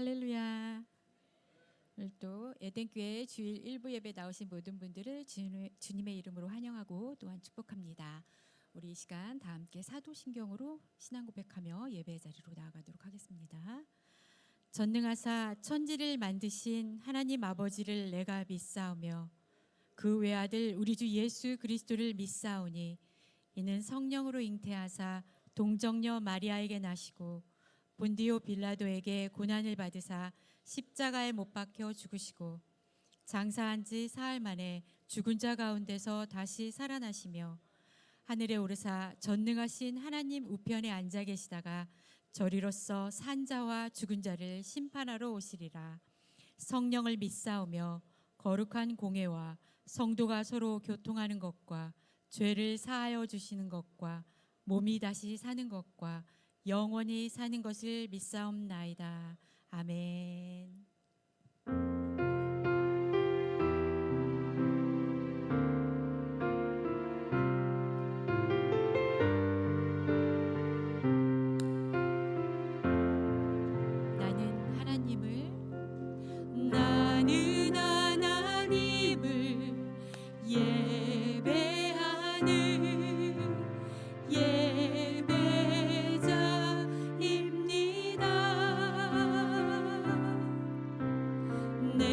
할렐루야. 오늘 또 에덴교회 주일 일부 예배 나오신 모든 분들을 주님의 이름으로 환영하고 또한 축복합니다. 우리 이 시간 다 함께 사도신경으로 신앙 고백하며 예배 자리로 나아가도록 하겠습니다. 전능하사 천지를 만드신 하나님 아버지를 내가 믿사오며 그 외아들 우리 주 예수 그리스도를 믿사오니 이는 성령으로 잉태하사 동정녀 마리아에게 나시고 본디오 빌라도에게 고난을 받으사 십자가에 못 박혀 죽으시고 장사한 지 사흘 만에 죽은 자 가운데서 다시 살아나시며 하늘에 오르사 전능하신 하나님 우편에 앉아 계시다가 저리로서 산 자와 죽은 자를 심판하러 오시리라. 성령을 믿사오며 거룩한 공회와 성도가 서로 교통하는 것과 죄를 사하여 주시는 것과 몸이 다시 사는 것과 영원히 사는 것을 믿사옵나이다. 아멘. 나는 하나님을 예배하는 예배자입니다. 내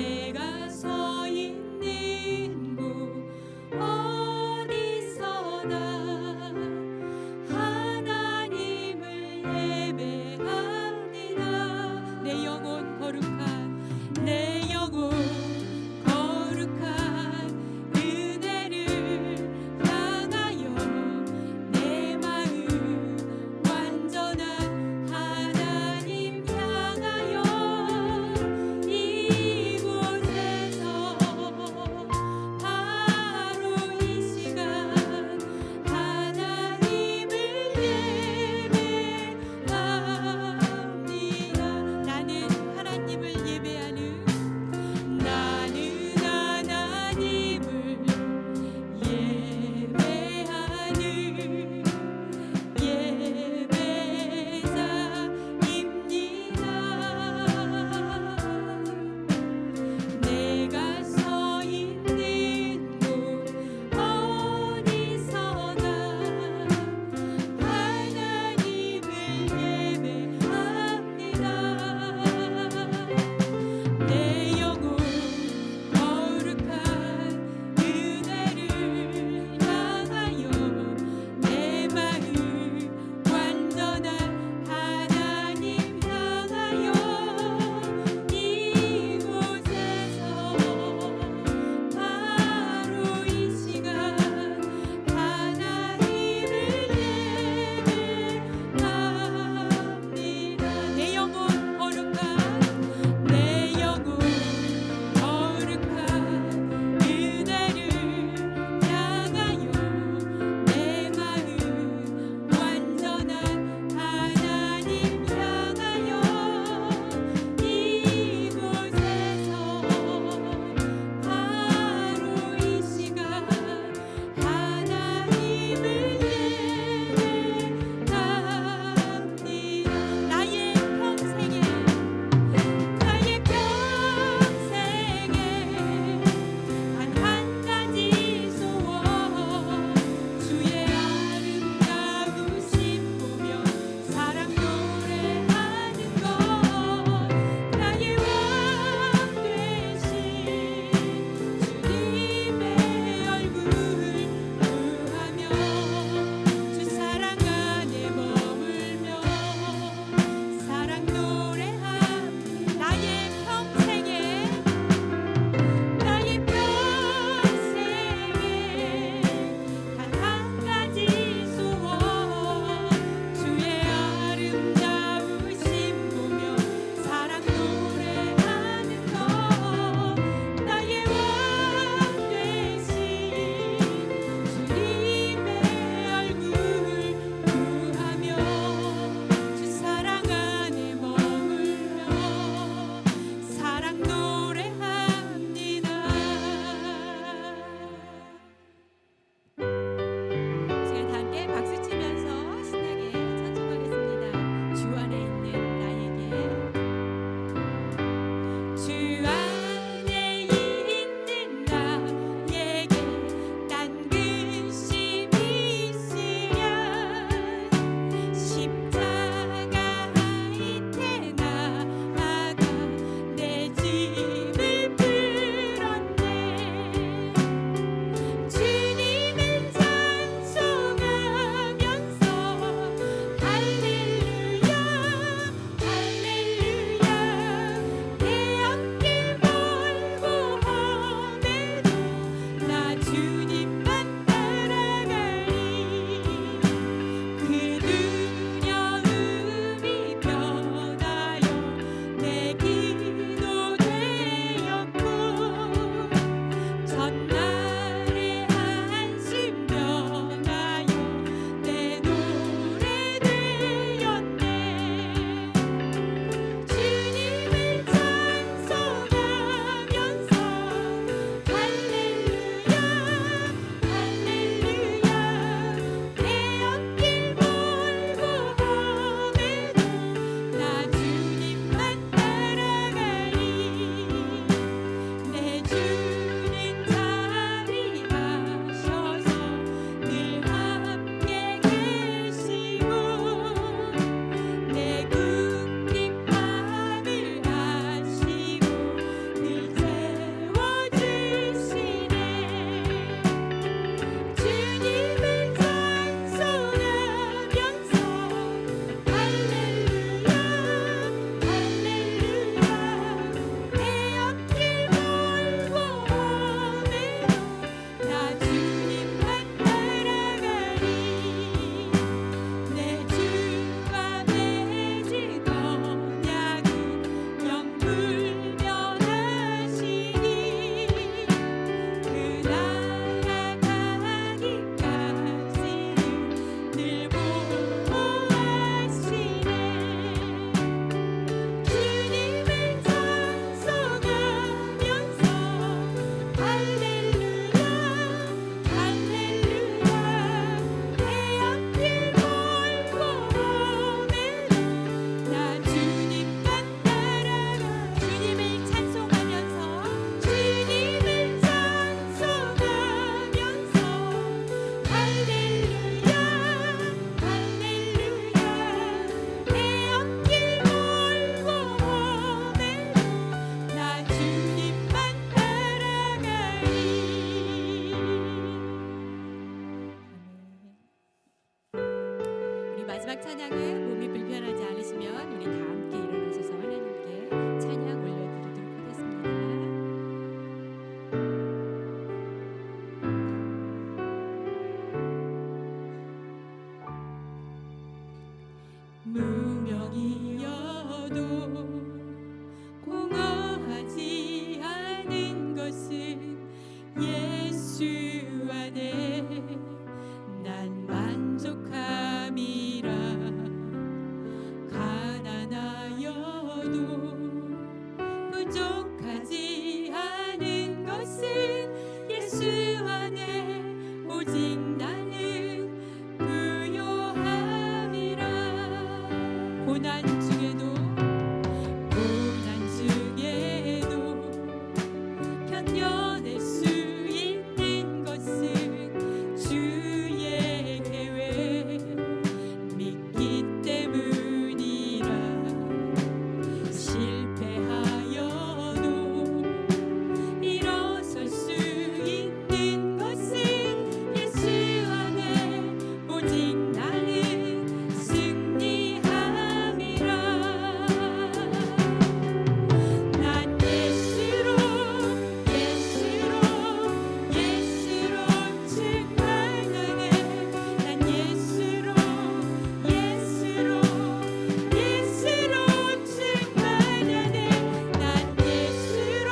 마지막 찬양은 몸이 불편하지 않으시면 우리 다 함께 일어나셔서 하나님께 찬양 올려드리도록 하겠습니다. 무명이어도 공허하지 않은 것은 예수 안에 난 만족함이라. 가난하여도 부족하지 않은 것은 예수 안에 오직 나는 부요함이라. 고난 중에도 견뎌낼 수 있는 것은 주의 계획 믿기 때문이라. 실패하여도 일어설 수 있는 것은 예수 안에 오직 나는 승리함이라. 난 예수로 충만하네. 난 예수로 충만하네. 난 예수로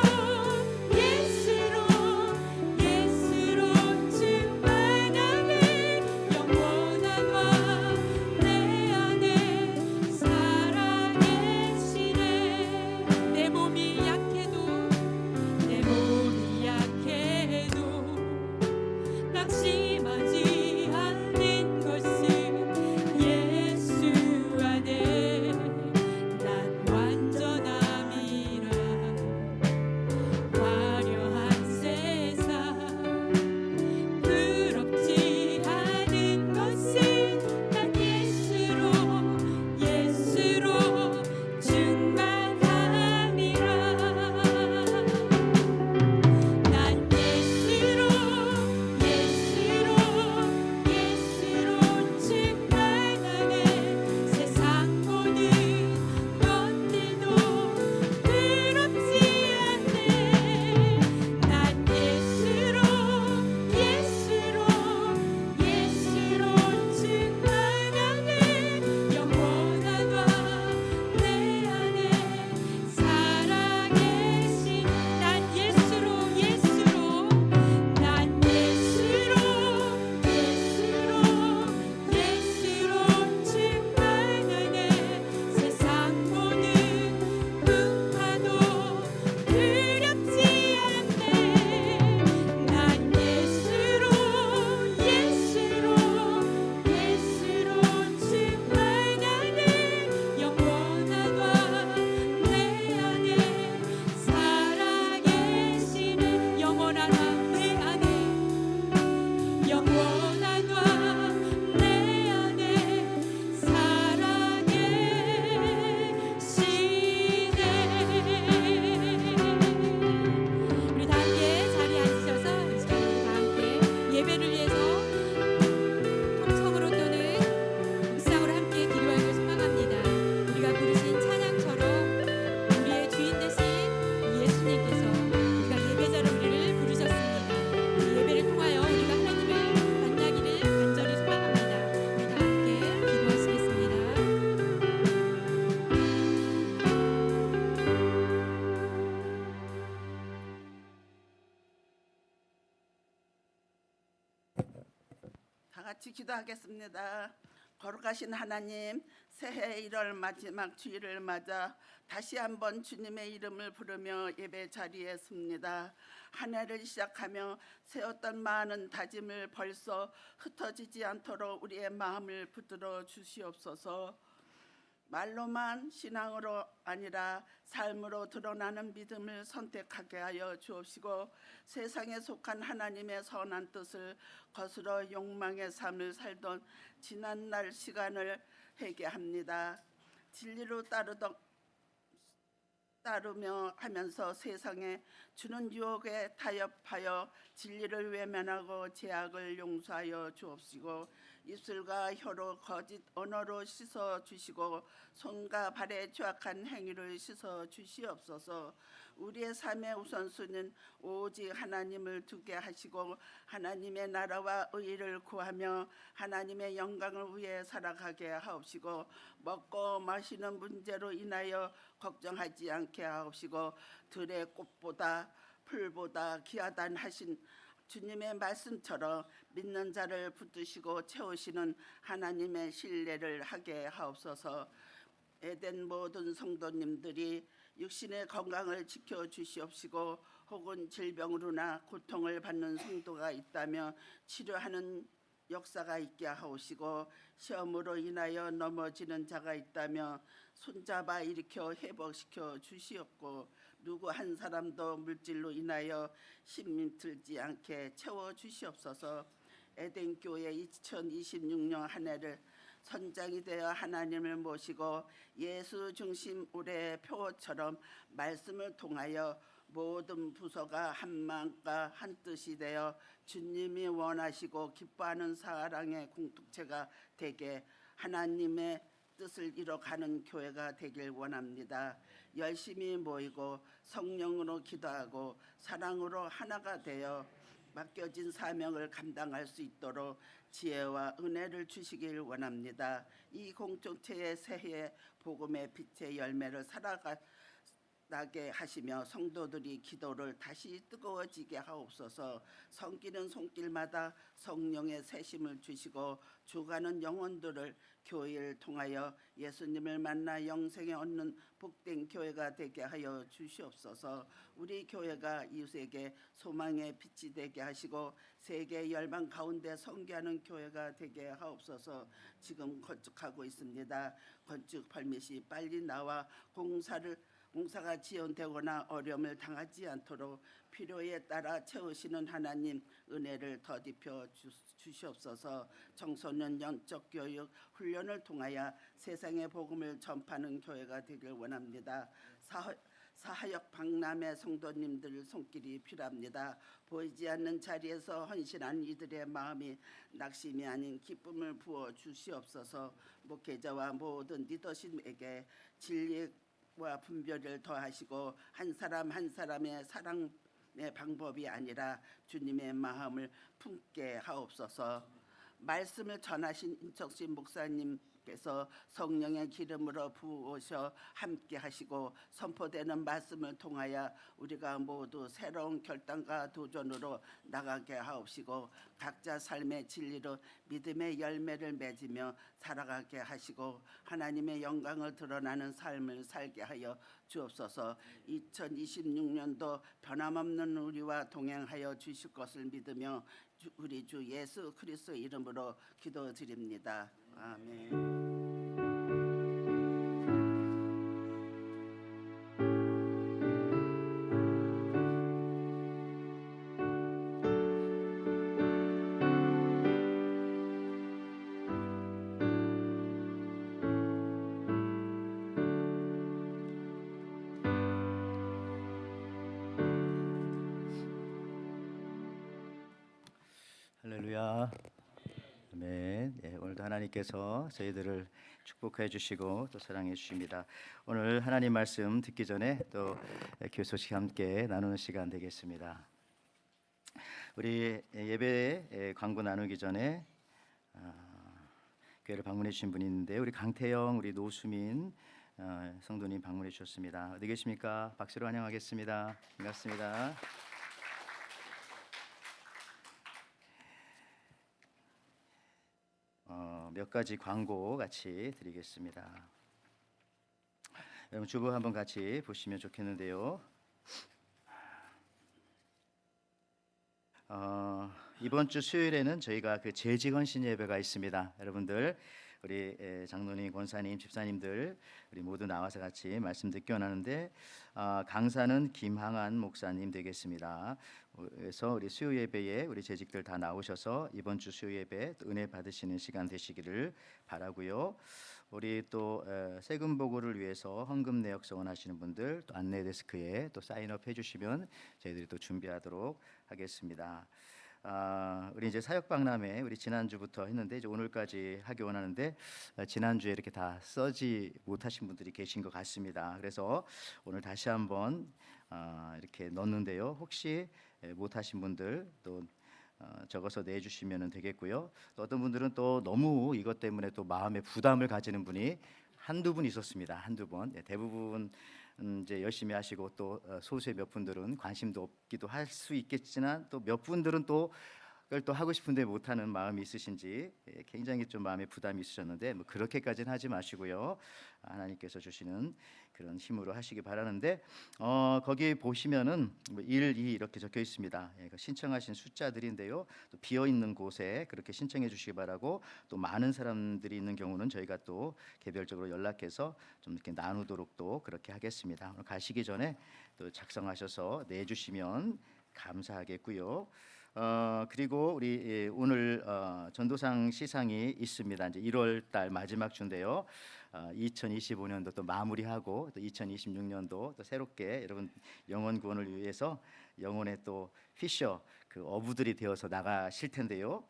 충만하네. 영원한 왕 내 안에 살아계시네. 내 몸이 약해도 낙심하지 않는 것은 예수 안에 난 완전함이라. 화려한 세상 부럽지 않은 것은 난 예수로 충만함이라. 난 예수로 충만하네. 세상 모든 것들도 부럽지 않네. 난 예수로 충만하네. 영원한 왕 내 안에 살아계신. 난 예수로 충만하네. 세상 모든 풍파도 두렵지 않네. 난 예수로 충만하네. 영원한 왕 내 안에 살아계시네. 영원한 왕 내 안에 우리 다 함께 자리에 앉으셔서 이 시간 우리 다 함께 예배를 위해서 통성으로 또는 묵상으로 함께 기도할 걸 소망합니다. 우리가 부르신 찬양처럼 우리의 주인 되신 예수님께서 우리가 예배자로 우리를 부르셨습니다. 이 예배를 통하여 우리가 하나님을 만나기를 간절히 소망합니다. 우리 다 함께 기도하시겠습니다. 다 같이 기도하겠습니다. 거룩하신 하나님, 새해 1월 마지막 주일을 맞아 다시 한번 주님의 이름을 부르며 예배 자리에 섭니다. 한 해를 시작하며 세웠던 많은 다짐을 벌써 흩어지지 않도록 우리의 마음을 붙들어 주시옵소서. 말로만 신앙으로 아니라 삶으로 드러나는 믿음을 선택하게 하여 주옵시고, 세상에 속한 하나님의 선한 뜻을 거스러 욕망의 삶을 살던 지난날 시간을 회개합니다. 진리로 따르며 하면서 세상에 주는 유혹에 타협하여 진리를 외면하고 죄악을 용서하여 주옵시고 입술과 혀로 거짓 언어로 씻어 주시고 손과 발의 죄악한 행위를 씻어 주시옵소서. 우리의 삶의 우선순위는 오직 하나님을 두게 하시고 하나님의 나라와 의를 구하며 하나님의 영광을 위해 살아가게 하옵시고 먹고 마시는 문제로 인하여 걱정하지 않게 하옵시고 들의 꽃보다 풀보다 귀하단 하신 주님의 말씀처럼 믿는 자를 붙드시고 채우시는 하나님의 신뢰를 하게 하옵소서. 에덴 모든 성도님들이 육신의 건강을 지켜주시옵시고 혹은 질병으로나 고통을 받는 성도가 있다면 치료하는 역사가 있게 하옵시고 시험으로 인하여 넘어지는 자가 있다면 손잡아 일으켜 회복시켜 주시옵고 누구 한 사람도 물질로 인하여 힘들지 않게 채워 주시옵소서. 에덴 교회 2026년 한 해를 선장이 되어 하나님을 모시고 예수 중심 올해의 표처럼 말씀을 통하여 모든 부서가 한 마음과 한 뜻이 되어 주님이 원하시고 기뻐하는 사랑의 공동체가 되게 하나님의 뜻을 이뤄가는 교회가 되길 원합니다. 열심히 모이고 성령으로 기도하고 사랑으로 하나가 되어 맡겨진 사명을 감당할 수 있도록 지혜와 은혜를 주시길 원합니다. 이 공동체의 새해 복음의 빛의 열매를 살아가게 하시며 성도들이 기도를 다시 뜨거워지게 하옵소서. 섬기는 손길마다 성령의 새심을 주시고 죽어가는 영혼들을 교회를 통하여 예수님을 만나 영생에 얻는 복된 교회가 되게 하여 주시옵소서. 우리 교회가 이웃에게 소망의 빛이 되게 하시고 세계 열방 가운데 선교하는 교회가 되게 하옵소서. 지금 건축하고 있습니다. 건축 permit이 빨리 나와 공사가 지연되거나 어려움을 당하지 않도록 필요에 따라 채우시는 하나님 은혜를 더딥혀 주시옵소서. 청소년 영적 교육 훈련을 통하여 세상의 복음을 전파하는 교회가 되길 원합니다. 사역 박람회 성도님들 손길이 필요합니다. 보이지 않는 자리에서 헌신한 이들의 마음이 낙심이 아닌 기쁨을 부어 주시옵소서. 목회자와 모든 리더십에게 진리와 분별을 더하시고 한 사람 한 사람의 사랑의 방법이 아니라 주님의 마음을 품게 하옵소서. 말씀을 전하신 인척신 목사님께서 성령의 기름으로 부으셔 함께 하시고 선포되는 말씀을 통하여 우리가 모두 새로운 결단과 도전으로 나가게 하옵시고 각자 삶의 진리로 믿음의 열매를 맺으며 살아가게 하시고 하나님의 영광을 드러나는 삶을 살게 하여 주옵소서. 2026년도 변함없는 우리와 동행하여 주실 것을 믿으며 우리 주 예수 그리스도 이름으로 기도드립니다. 아멘. 할렐루야. 아멘. 예, 오늘도 하나님께서 저희들을 축복해 주시고 또 사랑해 주십니다. 오늘 하나님 말씀 듣기 전에 또 교회 소식 함께 나누는 시간 되겠습니다. 우리 예배 광고 나누기 전에 교회를 방문해 주신 분이 있는데 우리 강태영, 우리 노수민 성도님 방문해 주셨습니다. 어디 계십니까? 박수로 환영하겠습니다. 반갑습니다. 몇 가지 광고 같이 드리겠습니다. 여러분 주보 한번 같이 보시면 좋겠는데요. 이번 주 수요일에는 저희가 그 재직헌신 예배가 있습니다. 여러분들 우리 장로님, 권사님, 집사님들 우리 모두 나와서 같이 말씀 듣기 원하는데 강사는 김항한 목사님 되겠습니다. 그래서 우리 수요 예배에 우리 재직들 다 나오셔서 이번 주 수요 예배 은혜 받으시는 시간 되시기를 바라고요. 우리 또 세금 보고를 위해서 헌금 내역 서원하시는 분들 또 안내 데스크에 또 사인업 해주시면 저희들이 또 준비하도록 하겠습니다. 우리 이제 사역 박람회 우리 지난주부터 했는데 이제 오늘까지 하기 원하는데 지난주에 이렇게 다 써지 못하신 분들이 계신 것 같습니다. 그래서 오늘 다시 한번 이렇게 넣었는데요. 혹시 못하신 분들 또 적어서 내주시면 되겠고요. 또 어떤 분들은 또 너무 이것 때문에 또 마음에 부담을 가지는 분이 한두 분 있었습니다. 한두 번. 대부분 이제 열심히 하시고 또 소수의 몇 분들은 관심도 없기도 할 수 있겠지만 또 몇 분들은 또 그걸 또 하고 싶은데 못하는 마음이 있으신지 굉장히 좀 마음에 부담이 있으셨는데 뭐 그렇게까지는 하지 마시고요. 하나님께서 주시는 그런 힘으로 하시기 바라는데 거기 보시면은 뭐 1, 2 이렇게 적혀 있습니다. 신청하신 숫자들인데요. 또 비어 있는 곳에 그렇게 신청해 주시기 바라고 또 많은 사람들이 있는 경우는 저희가 또 개별적으로 연락해서 좀 이렇게 나누도록 또 그렇게 하겠습니다. 오늘 가시기 전에 또 작성하셔서 내주시면 감사하겠고요. 그리고 우리 오늘 전도상 시상이 있습니다. 이제 1월 달 마지막 주인데요. 2025년도 또 마무리하고 또 2026년도 또 새롭게 여러분 영혼 구원을 위해서 영혼의 또 피셔 그 어부들이 되어서 나가실 텐데요.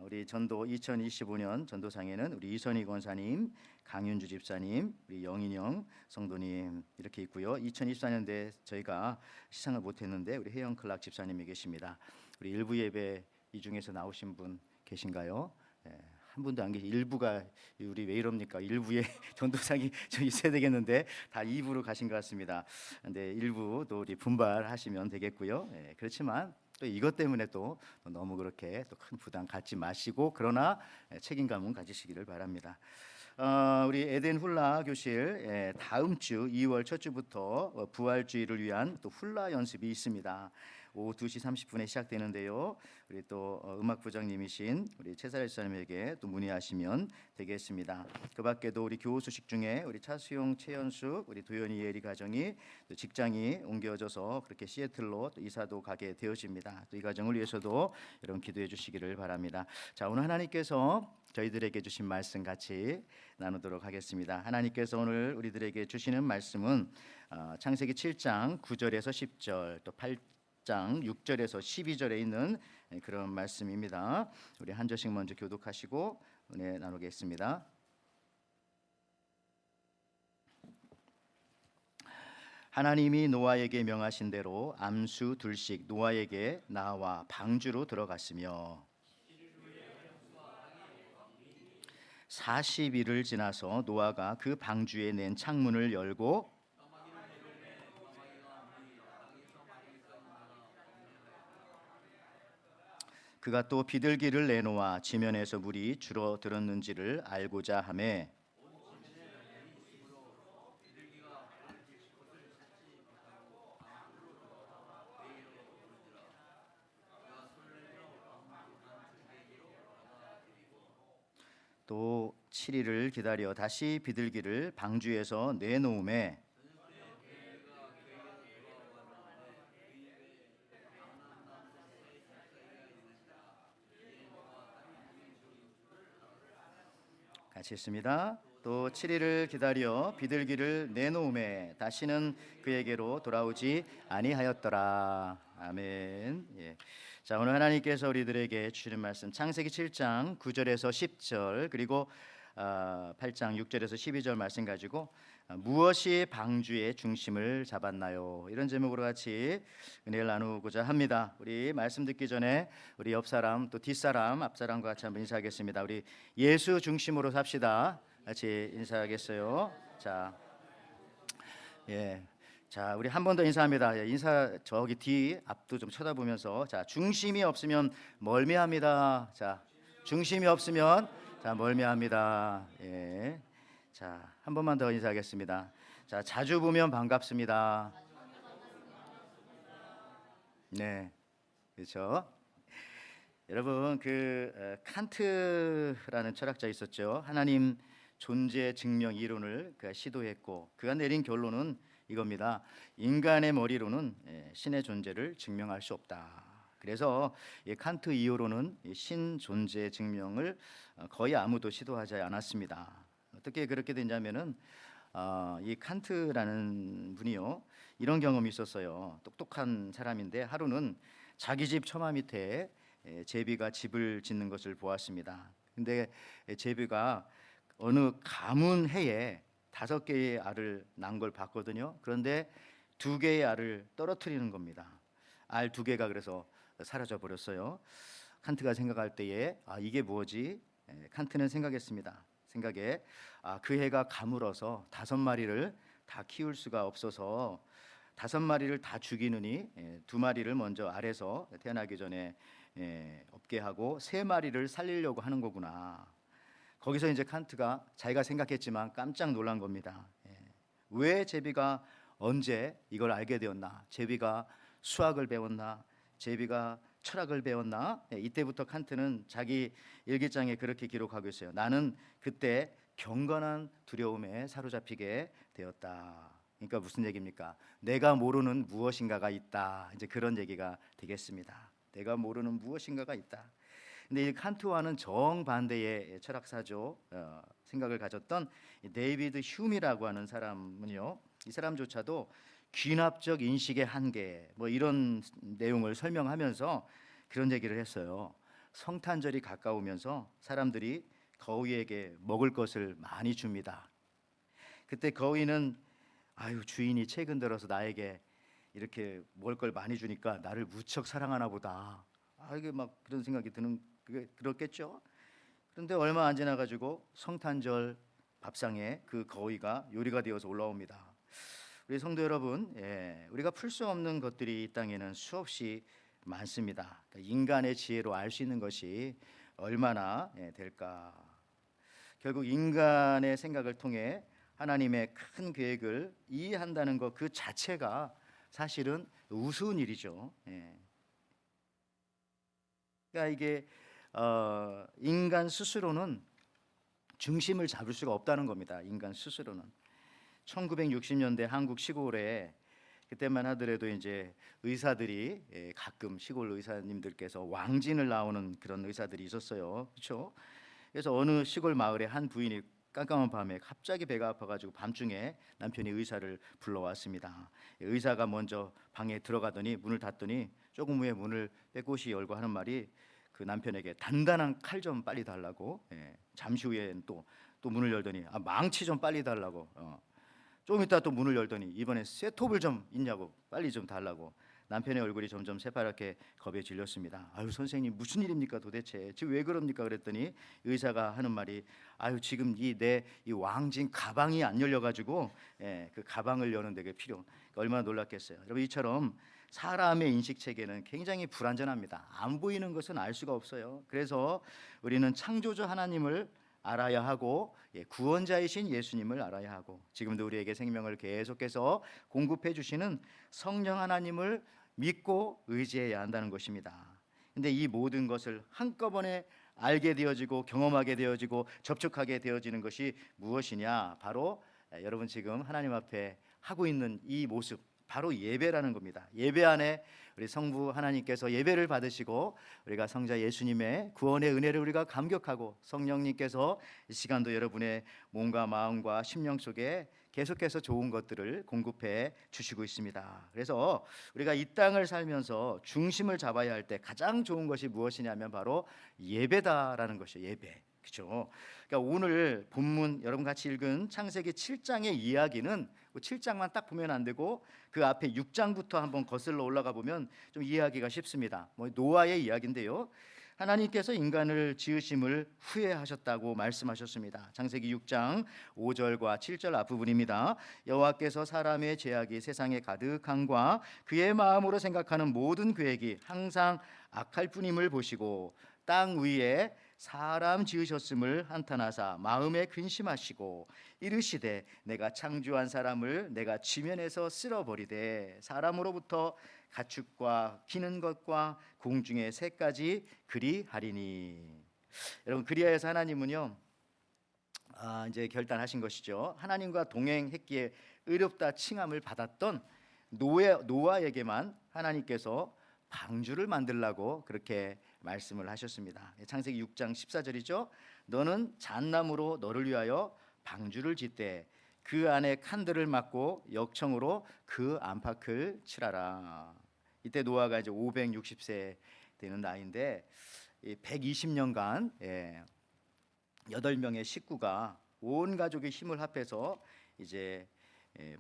우리 전도 2025년 전도상에는 우리 이선희 권사님, 강윤주 집사님, 우리 영인영 성도님 이렇게 있고요. 2024년대 저희가 시상을 못했는데 우리 혜영 클락 집사님이 계십니다. 우리 일부 예배 이 중에서 나오신 분 계신가요? 한 분도 안 계시. 일부가 우리 왜 이럽니까? 일부에 전도상이 좀 있어야 되겠는데 다 2부로 가신 것 같습니다. 근데 일부도 우리 분발하시면 되겠고요. 그렇지만 또 이것 때문에 또 너무 그렇게 또 큰 부담 갖지 마시고 그러나 책임감은 가지시기를 바랍니다. 우리 에덴 훌라 교실 다음 주 2월 첫 주부터 부활주의를 위한 또 훌라 연습이 있습니다. 오후 2시 30분에 시작되는데요. 우리 또 음악부장님이신 우리 최사일 사님에게 또 문의하시면 되겠습니다. 그 밖에도 우리 교우 소식 중에 우리 차수용, 최연숙, 우리 도연이 예리 가정이 또 직장이 옮겨져서 그렇게 시애틀로 또 이사도 가게 되어집니다. 또 이 가정을 위해서도 여러분 기도해 주시기를 바랍니다. 자, 오늘 하나님께서 저희들에게 주신 말씀 같이 나누도록 하겠습니다. 하나님께서 오늘 우리들에게 주시는 말씀은 창세기 7장 9절에서 10절 또 8장 6절에서 12절에 있는 그런 말씀입니다. 우리 한 절씩 먼저 교독하시고 은혜 나누겠습니다. 하나님이 노아에게 명하신 대로 암수 둘씩 노아에게 나와 방주로 들어갔으며 40일을 지나서 노아가 그 방주에 낸 창문을 열고 그가 또 비둘기를 내놓아 지면에서 물이 줄어들었는지를 알고자 하매 또 7일을 기다려 다시 비둘기를 방주에서 내놓음에 같이 읽습니다. 또 7일을 기다려 비둘기를 내놓음에 다시는 그에게로 돌아오지 아니하였더라. 아멘. 자, 오늘 하나님께서 우리들에게 주시는 말씀 창세기 7장 9절에서 10절 그리고 8장 6절에서 12절 말씀 가지고 무엇이 방주의 중심을 잡았나요? 이런 제목으로 같이 은혜를 나누고자 합니다. 우리 말씀 듣기 전에 우리 옆 사람 또 뒷사람 앞사람과 같이 한번 인사하겠습니다. 우리 예수 중심으로 삽시다. 같이 인사하겠어요. 자, 자, 우리 한 번 더 인사합니다. 인사 저기 뒤 앞도 좀 쳐다보면서 자, 중심이 없으면 멀미합니다. 자, 중심이 없으면 자, 멀미합니다. 자, 한 번만 더 인사하겠습니다. 자, 자주 보면 반갑습니다. 네, 그렇죠. 여러분 그 칸트라는 철학자 있었죠. 하나님 존재 증명 이론을 그가 시도했고 그가 내린 결론은 이겁니다. 인간의 머리로는 신의 존재를 증명할 수 없다. 그래서 이 칸트 이후로는 신 존재 증명을 거의 아무도 시도하지 않았습니다. 어떻게 그렇게 됐냐면은 이 칸트라는 분이요 이런 경험이 있었어요. 똑똑한 사람인데 하루는 자기 집 처마 밑에 제비가 집을 짓는 것을 보았습니다. 근데 제비가 어느 가문 해에 5개의 알을 낳은 걸 봤거든요. 그런데 2개의 알을 떨어뜨리는 겁니다. 알 2개가 그래서 사라져 버렸어요. 칸트가 생각할 때에 이게 뭐지? 칸트는 생각했습니다. 생각에 그 해가 가물어서 5마리를 다 키울 수가 없어서 5마리를 다 죽이느니 2마리를 먼저 알에서 태어나기 전에 없게 하고 3마리를 살리려고 하는 거구나. 거기서 이제 칸트가 자기가 생각했지만 깜짝 놀란 겁니다. 왜 제비가 언제 이걸 알게 되었나? 제비가 수학을 배웠나? 제비가 철학을 배웠나? 이때부터 칸트는 자기 일기장에 그렇게 기록하고 있어요. 나는 그때 경건한 두려움에 사로잡히게 되었다. 그러니까 무슨 얘기입니까? 내가 모르는 무엇인가가 있다. 이제 그런 얘기가 되겠습니다. 내가 모르는 무엇인가가 있다. 근데 이 칸트와는 정반대의 철학사죠. 생각을 가졌던 데이비드 휴미라고 하는 사람은요. 이 사람조차도 귀납적 인식의 한계 뭐 이런 내용을 설명하면서 그런 얘기를 했어요. 성탄절이 가까우면서 사람들이 거위에게 먹을 것을 많이 줍니다. 그때 거위는 아유 주인이 최근 들어서 나에게 이렇게 먹을 걸 많이 주니까 나를 무척 사랑하나 보다. 이게 막 그런 생각이 드는 그게 들었겠죠. 그런데 얼마 안 지나 가지고 성탄절 밥상에 그 거위가 요리가 되어서 올라옵니다. 우리 성도 여러분, 우리가 풀 수 없는 것들이 이 땅에는 수없이 많습니다. 그러니까 인간의 지혜로 알 수 있는 것이 얼마나 될까? 결국 인간의 생각을 통해 하나님의 큰 계획을 이해한다는 것 그 자체가 사실은 우스운 일이죠. 그러니까 이게 인간 스스로는 중심을 잡을 수가 없다는 겁니다. 인간 스스로는 1960년대 한국 시골에 그때만 하더라도 이제 의사들이 가끔 시골 의사님들께서 왕진을 나오는 그런 의사들이 있었어요. 그렇죠? 그래서 어느 시골 마을에 한 부인이 깜깜한 밤에 갑자기 배가 아파가지고 밤중에 남편이 의사를 불러왔습니다. 의사가 먼저 방에 들어가더니 문을 닫더니 조금 후에 문을 빼꼼히 열고 하는 말이 그 남편에게 단단한 칼 좀 빨리 달라고. 잠시 후엔 또 문을 열더니 망치 좀 빨리 달라고. 좀 이따 또 문을 열더니 이번에 쇠톱을 좀 있냐고 빨리 좀 달라고. 남편의 얼굴이 점점 새파랗게 겁에 질렸습니다. 아유 선생님 무슨 일입니까 도대체? 지금 왜 그럽니까? 그랬더니 의사가 하는 말이 아유 지금 내 왕진 가방이 안 열려가지고 그 가방을 여는 데 필요. 얼마나 놀랐겠어요. 여러분 이처럼 사람의 인식 체계는 굉장히 불완전합니다. 안 보이는 것은 알 수가 없어요. 그래서 우리는 창조주 하나님을 알아야 하고 구원자이신 예수님을 알아야 하고 지금도 우리에게 생명을 계속해서 공급해 주시는 성령 하나님을 믿고 의지해야 한다는 것입니다. 근데 이 모든 것을 한꺼번에 알게 되어지고 경험하게 되어지고 접촉하게 되어지는 것이 무엇이냐? 바로 여러분 지금 하나님 앞에 하고 있는 이 모습 바로 예배라는 겁니다. 예배 안에 우리 성부 하나님께서 예배를 받으시고 우리가 성자 예수님의 구원의 은혜를 우리가 감격하고 성령님께서 이 시간도 여러분의 몸과 마음과 심령 속에 계속해서 좋은 것들을 공급해 주시고 있습니다. 그래서 우리가 이 땅을 살면서 중심을 잡아야 할 때 가장 좋은 것이 무엇이냐면 바로 예배다라는 것이에요. 예배. 그렇죠? 그러니까 오늘 본문 여러분 같이 읽은 창세기 7장의 이야기는 7장만 딱 보면 안 되고 그 앞에 6장부터 한번 거슬러 올라가 보면 좀 이해하기가 쉽습니다. 노아의 이야기인데요. 하나님께서 인간을 지으심을 후회하셨다고 말씀하셨습니다. 창세기 6장 5절과 7절 앞부분입니다. 여호와께서 사람의 죄악이 세상에 가득함과 그의 마음으로 생각하는 모든 계획이 항상 악할 뿐임을 보시고 땅 위에 사람 지으셨음을 한탄하사 마음에 근심하시고 이르시되 내가 창조한 사람을 내가 지면에서 쓸어버리되 사람으로부터 가축과 기는 것과 공중의 새까지 그리하리니. 여러분 그리하여서 하나님은요 이제 결단하신 것이죠. 하나님과 동행했기에 의롭다 칭함을 받았던 노아에게만 하나님께서 방주를 만들라고 그렇게 말씀을 하셨습니다. 창세기 6장 14절이죠. 너는 잣나무로 너를 위하여 방주를 짓되 그 안에 칸들을 막고 역청으로 그 안팎을 칠하라. 이때 노아가 이제 560세 되는 나이인데 120년간 8명의 식구가 온 가족의 힘을 합해서 이제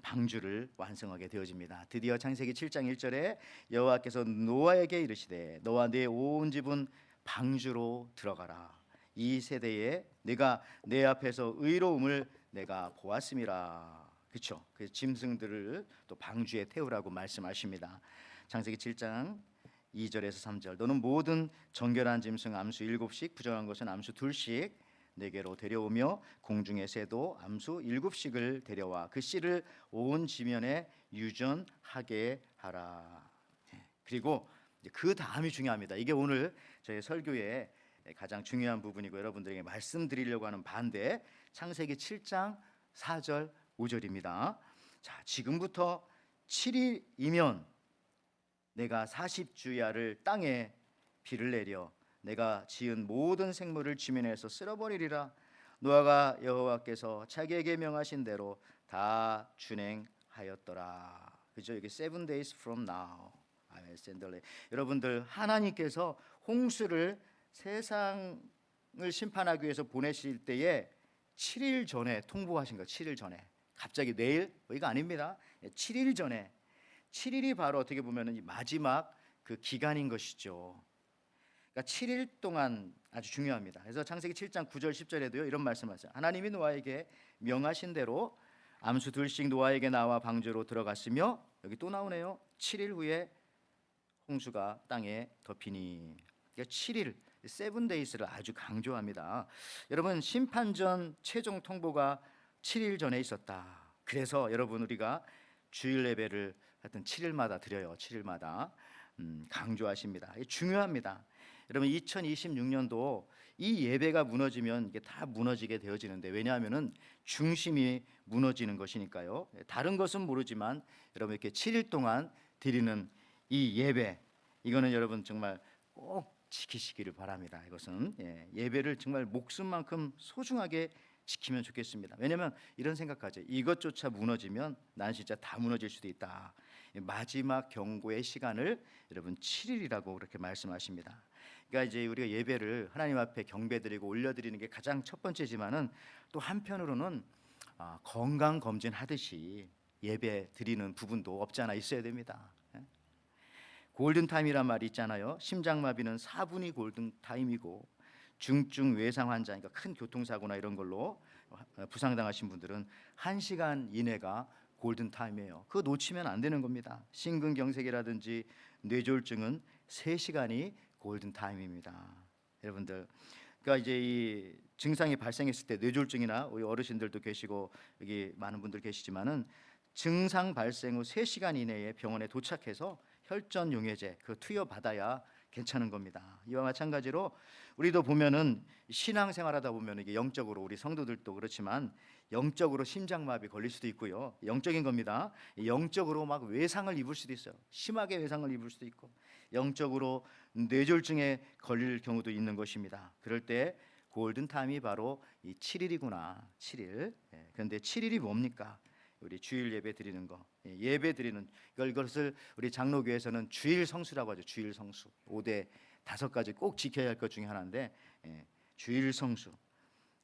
방주를 완성하게 되어집니다. 드디어 창세기 7장 1절에 여호와께서 노아에게 이르시되 너와 네 온 집은 방주로 들어가라. 이 세대에 내가 내 앞에서 의로움을 내가 보았음이라. 그렇죠? 그 짐승들을 또 방주에 태우라고 말씀하십니다. 창세기 7장 2절에서 3절 너는 모든 정결한 짐승 암수 7씩 부정한 것은 암수 2씩 내게로 데려오며 공중의 새도 암수 7씩을 데려와 그 씨를 온 지면에 유전하게 하라. 그리고 그 다음이 중요합니다. 이게 오늘 저희 설교의 가장 중요한 부분이고 여러분들에게 말씀드리려고 하는 반대 창세기 7장 4절 5절입니다. 자, 지금부터 7일이면 내가 40주야를 땅에 비를 내려 내가 지은 모든 생물을 지면에서 쓸어버리리라. 노아가 여호와께서 자기에게 명하신 대로 다 준행하였더라. 그죠? 여기 7 days from now. 여러분들 하나님께서 홍수를 세상을 심판하기 위해서 보내실 때에 7일 전에 통보하신 거예요. 7일 전에. 갑자기 내일 이거 아닙니다. 7일 전에. 7일이 바로 어떻게 보면 마지막 그 기간인 것이죠. 그러니까 7일 동안 아주 중요합니다. 그래서 창세기 7장 9절 10절에도요 이런 말씀하세요. 하나님이 노아에게 명하신 대로 암수 2씩 노아에게 나와 방주로 들어갔으며 여기 또 나오네요. 7일 후에 홍수가 땅에 덮이니. 그러니까 7일 7 days를 아주 강조합니다. 여러분 심판전 최종 통보가 7일 전에 있었다. 그래서 여러분 우리가 주일 예배를 하여튼 7일마다 드려요. 7일마다 강조하십니다. 이게 중요합니다. 여러분 2026년도 이 예배가 무너지면 이게 다 무너지게 되어지는데 왜냐하면은 중심이 무너지는 것이니까요. 다른 것은 모르지만 여러분 이렇게 7일 동안 드리는 이 예배 이거는 여러분 정말 꼭 지키시기를 바랍니다. 이것은 예배를 정말 목숨만큼 소중하게 지키면 좋겠습니다. 왜냐하면 이런 생각하죠. 이것조차 무너지면 난 진짜 다 무너질 수도 있다. 마지막 경고의 시간을 여러분 7일이라고 그렇게 말씀하십니다. 그러니까 이제 우리가 예배를 하나님 앞에 경배드리고 올려드리는 게 가장 첫 번째지만은 또 한편으로는 건강 검진 하듯이 예배 드리는 부분도 없지 않아 있어야 됩니다. 골든 타임이란 말이 있잖아요. 심장마비는 4분이 골든 타임이고 중증 외상 환자니까 큰 교통사고나 이런 걸로 부상당하신 분들은 1시간 이내가 골든 타임이에요. 그거 놓치면 안 되는 겁니다. 심근경색이라든지 뇌졸중은 3시간이 골든 타임입니다. 여러분들, 그러니까 이제 이 증상이 발생했을 때 뇌졸중이나 우리 어르신들도 계시고 여기 많은 분들 계시지만은 증상 발생 후 3시간 이내에 병원에 도착해서 혈전 용해제 그 투여 받아야 괜찮은 겁니다. 이와 마찬가지로 우리도 보면은 신앙생활하다 보면 이게 영적으로 우리 성도들도 그렇지만 영적으로 심장마비 걸릴 수도 있고요. 영적인 겁니다. 영적으로 막 외상을 입을 수도 있어요. 심하게 외상을 입을 수도 있고 영적으로 뇌졸중에 걸릴 경우도 있는 것입니다. 그럴 때 골든 타임이 바로 이 7일이구나. 7일. 그런데 7일이 뭡니까? 우리 주일 예배 드리는 거, 예배 드리는 이것을 우리 장로교에서는 주일 성수라고 하죠. 주일 성수. 5대 5가지 꼭 지켜야 할 것 중에 하나인데 주일 성수.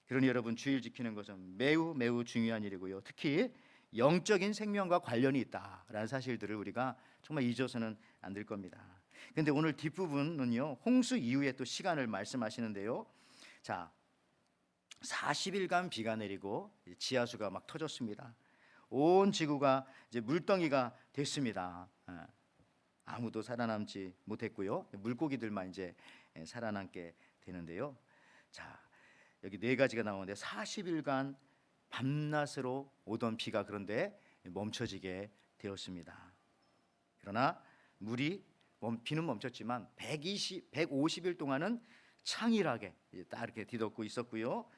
그러니 여러분 주일 지키는 것은 매우 매우 중요한 일이고요. 특히 영적인 생명과 관련이 있다라는 사실들을 우리가 정말 잊어서는 안 될 겁니다. 그런데 오늘 뒷부분은요. 홍수 이후에 또 시간을 말씀하시는데요. 자, 40일간 비가 내리고 지하수가 막 터졌습니다. 온 지구가 이제 물덩이가 됐습니다. 아무도 살아남지 못했고요. 물고기들만 이제 살아남게 되는데요. 자, 여기 4가지가 나오는데 40일간 밤낮으로 오던 비가 그런데 멈춰지게 되었습니다. 그러나 비는 멈췄지만 150일 동안은 창일하게 딱 이렇게 뒤덮고 있었고요.